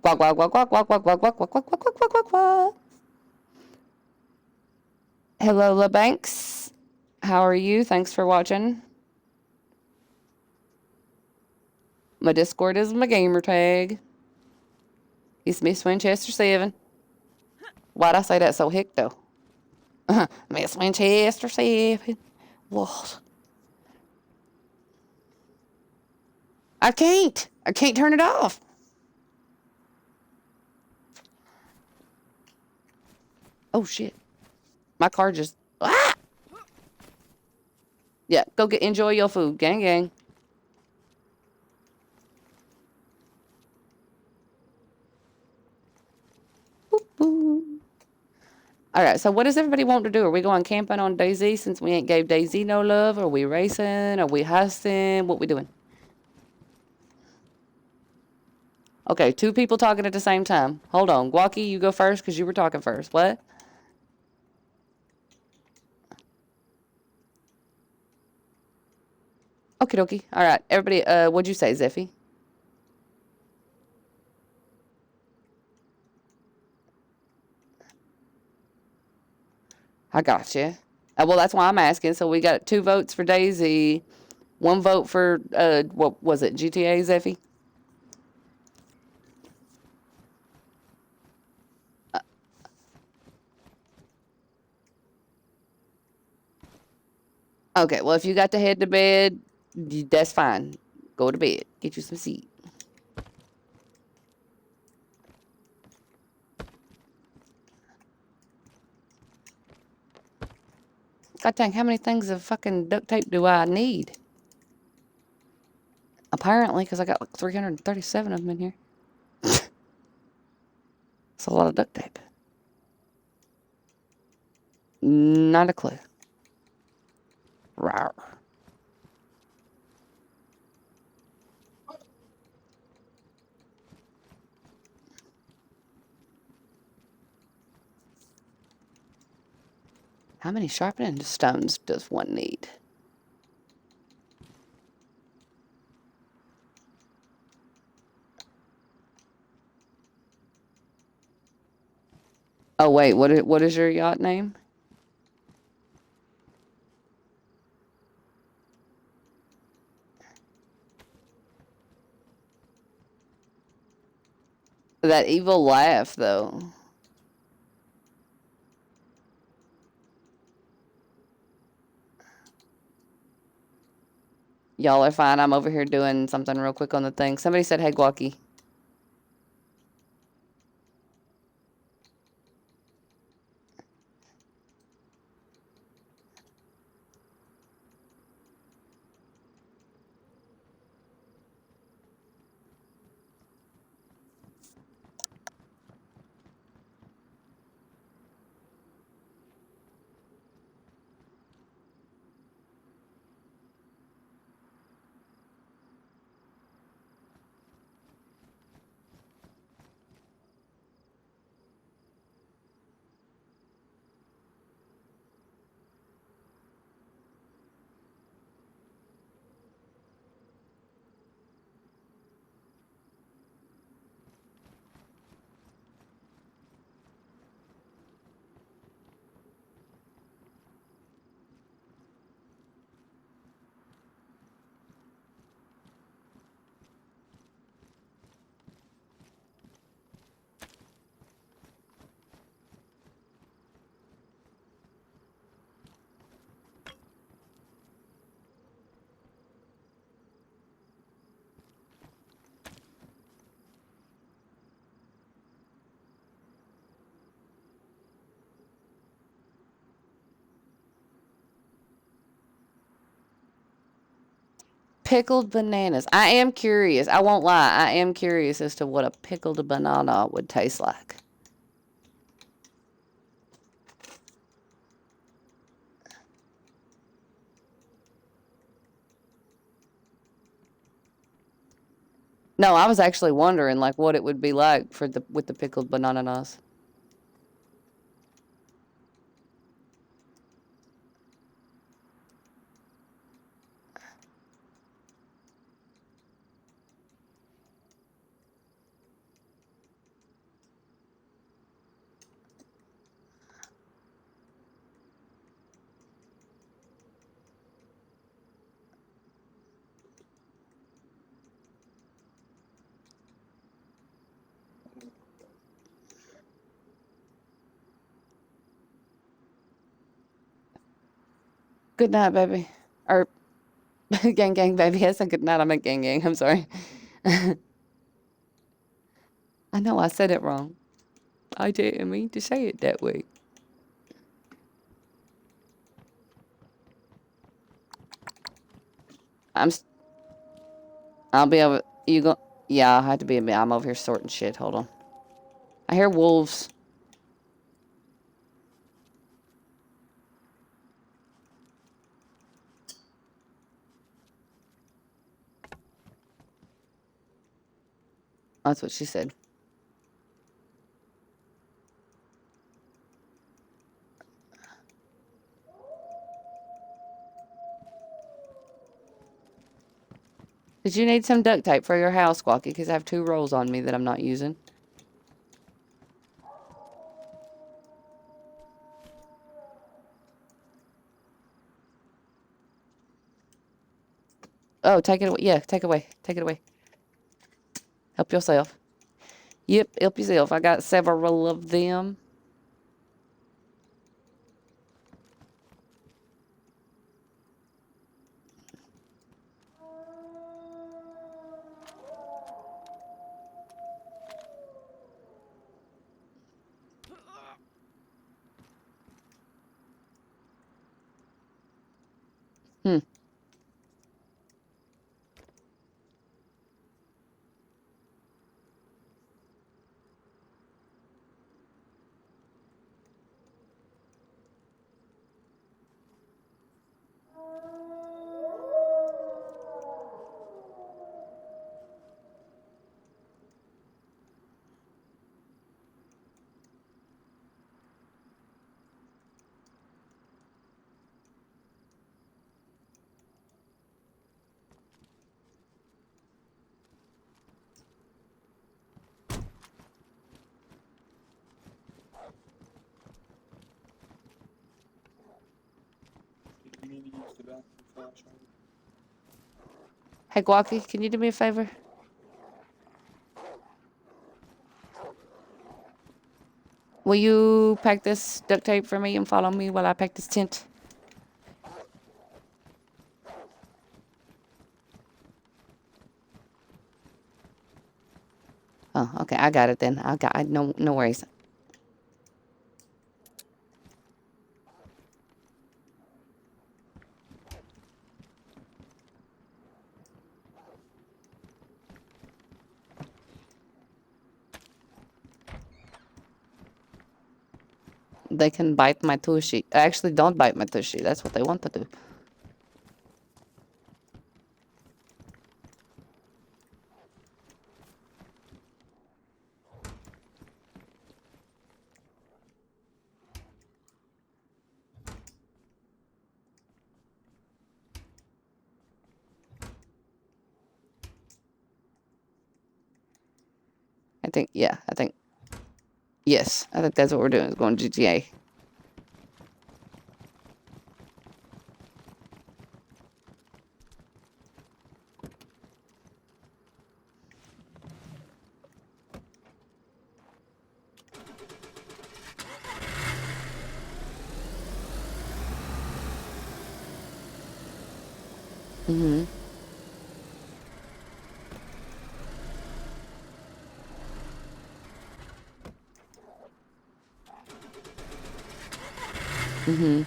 Speaker 1: Quack, quack, quack, quack, quack, quack, quack, quack, quack, quack, quack, quack, quack, quack, quack. Hello, LaBanks. How are you? Thanks for watching. My Discord is my gamer tag. It's Miss Winchester 7. Why'd I say that so hick, though? Miss Winchester 7. What? I can't. I can't turn it off. Oh, shit. My car just... Ah! Yeah, go enjoy your food. Gang, gang. Boop, boop. All right, so what does everybody want to do? Are we going camping on Daisy since we ain't gave Daisy no love? Are we racing? Are we heisting? What we doing? Okay, 2 people talking at the same time. Hold on. Guaki, you go first because you were talking first. What? Okie dokie. All right, everybody, what'd you say, Zeffy? I got you. Well, that's why I'm asking. So we got 2 votes for Daisy, 1 vote for, what was it, GTA, Zeffy? Okay, well, if you got to head to bed, that's fine. Go to bed. Get you some sleep. God dang, how many things of fucking duct tape do I need? Apparently, because I got like 337 of them in here. That's a lot of duct tape. Not a clue. Rawr. How many sharpening stones does one need? Oh, wait, what is your yacht name? That evil laugh, though. Y'all are fine. I'm over here doing something real quick on the thing. Somebody said, hey, Guacky. Pickled bananas. I am curious. I won't lie. I am curious as to what a pickled banana would taste like. No, I was actually wondering like what it would be like for the with the pickled bananas. Good night, baby. Or, gang, gang, baby. Yes, a good night. I meant gang, gang. I'm sorry. I know I said it wrong. I didn't mean to say it that way. I'll be over. You go. Yeah, I'll have to be a bit. I'm over here sorting shit. Hold on. I hear wolves. That's what she said. Did you need some duct tape for your house, Squawky? Because I have 2 rolls on me that I'm not using. Oh, take it away. Yeah, take it away. Take it away. Help yourself. Yep, help yourself. I got several of them. Hmm.
Speaker 2: You need to use the bathroom flashlight.
Speaker 1: Hey, Guacky, can you do me a favor? Will you pack this duct tape for me and follow me while I pack this tent? Oh, okay. I got it then. No worries. They can bite my tushy. Actually, don't bite my tushy. That's what they want to do. Yes, I think that's what we're doing, is going to GTA. Mm-hmm. Mm-hmm.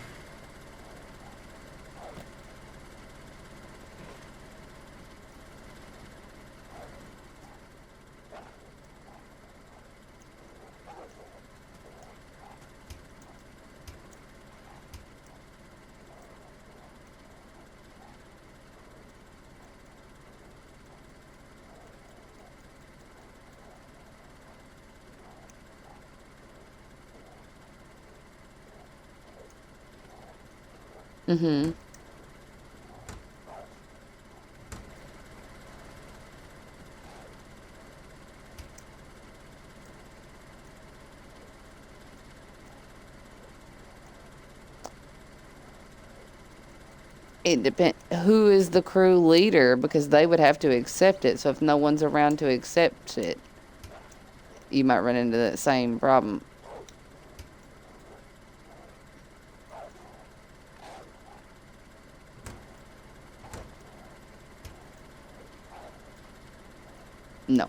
Speaker 1: Mm-hmm. It depends. Who is the crew leader? Because they would have to accept it. So if no one's around to accept it, you might run into that same problem. No.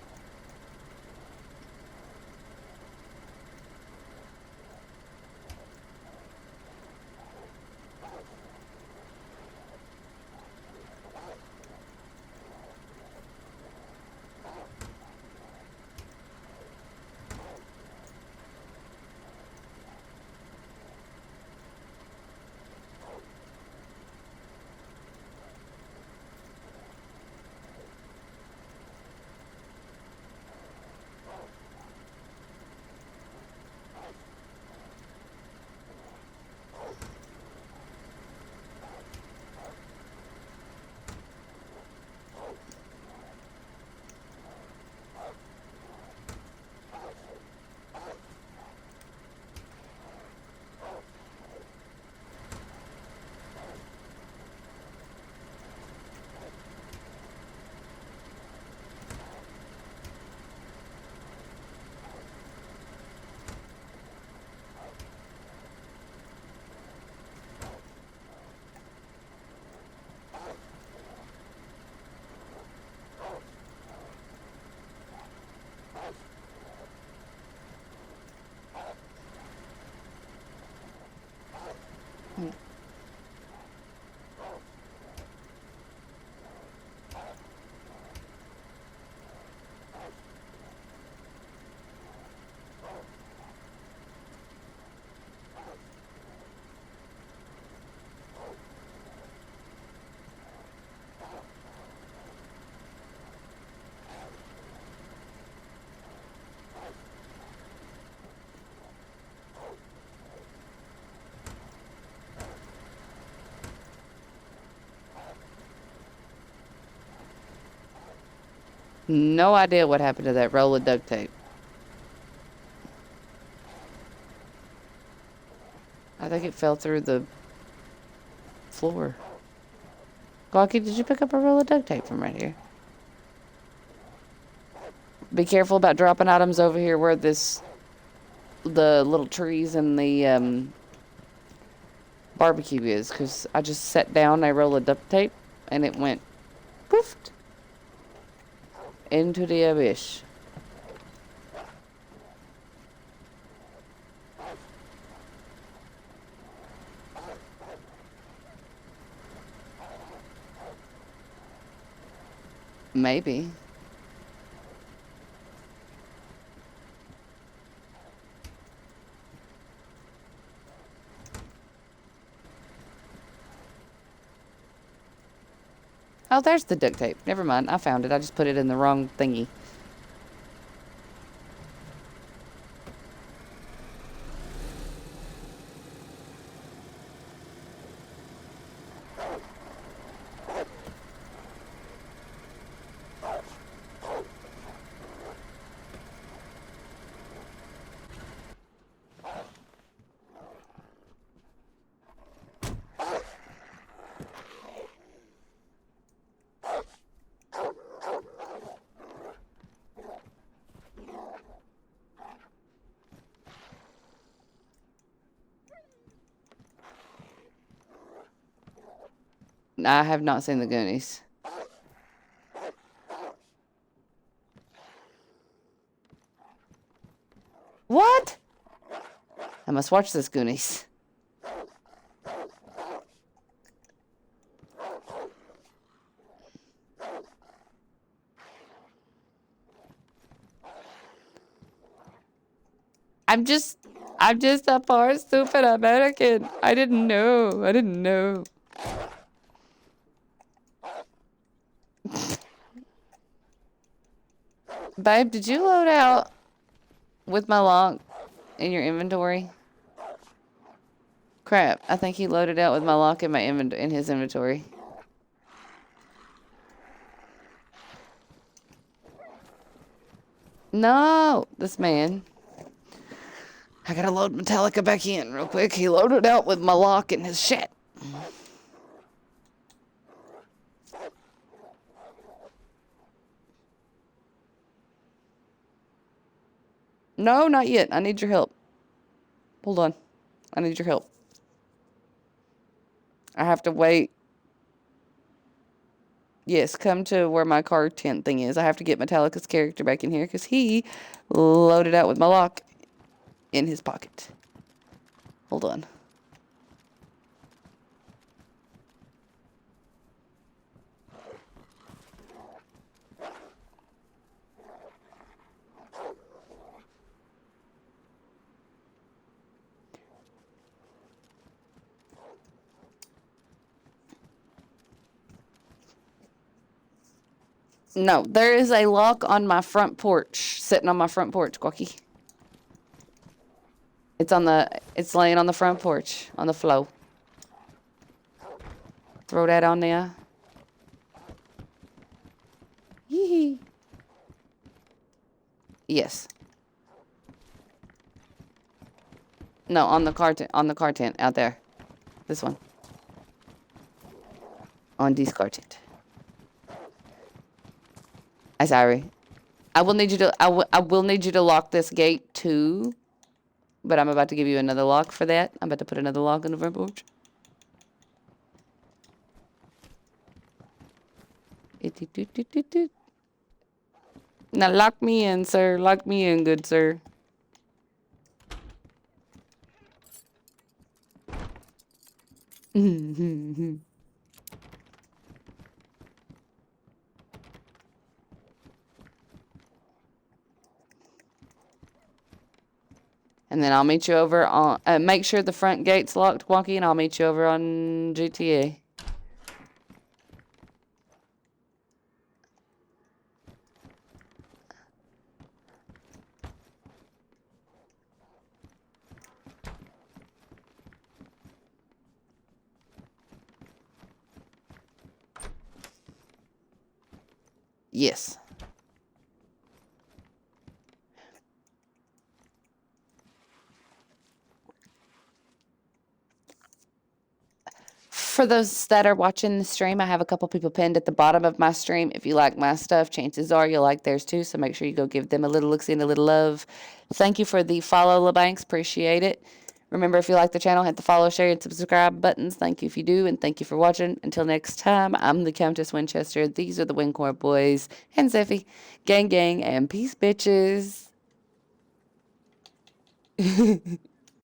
Speaker 1: No idea what happened to that roll of duct tape. I think it fell through the floor. Gawky, did you pick up a roll of duct tape from right here? Be careful about dropping items over here where the little trees and the barbecue is, because I just set down a roll of duct tape and it went poofed into the abyss. Maybe. Oh, there's the duct tape. Never mind. I found it. I just put it in the wrong thingy. I have not seen the Goonies. What? I must watch this Goonies. I'm just a poor stupid American. I didn't know. Babe, did you load out with my lock in your inventory? Crap, I think he loaded out with my lock in his inventory. No, this man. I gotta load Metallica back in real quick. He loaded out with my lock in his shit. No, not yet. I need your help. Hold on. I need your help. I have to wait. Yes, come to where my car tent thing is. I have to get Metallica's character back in here because he loaded out with my lock in his pocket. Hold on. No, there is a lock on my front porch, sitting on my front porch, Quacky. It's laying on the front porch, on the floor. Throw that on there. Yee. Yes. No, on the car tent out there. This one. On this car tent. I'm sorry. I will need you to lock this gate too. But I'm about to give you another lock for that. I'm about to put another lock on the front porch. Now lock me in, sir. Lock me in, good sir. And then I'll meet you over on... make sure the front gate's locked, Wonky, and I'll meet you over on GTA. Yes. For those that are watching the stream, I have a couple people pinned at the bottom of my stream. If you like my stuff, chances are you'll like theirs too. So make sure you go give them a little look-see and a little love. Thank you for the follow, LeBanks. Appreciate it. Remember, if you like the channel, hit the follow, share, and subscribe buttons. Thank you if you do, and thank you for watching. Until next time, I'm the Countess Winchester. These are the WinCorp boys and Zeffy. Gang, gang, and peace, bitches.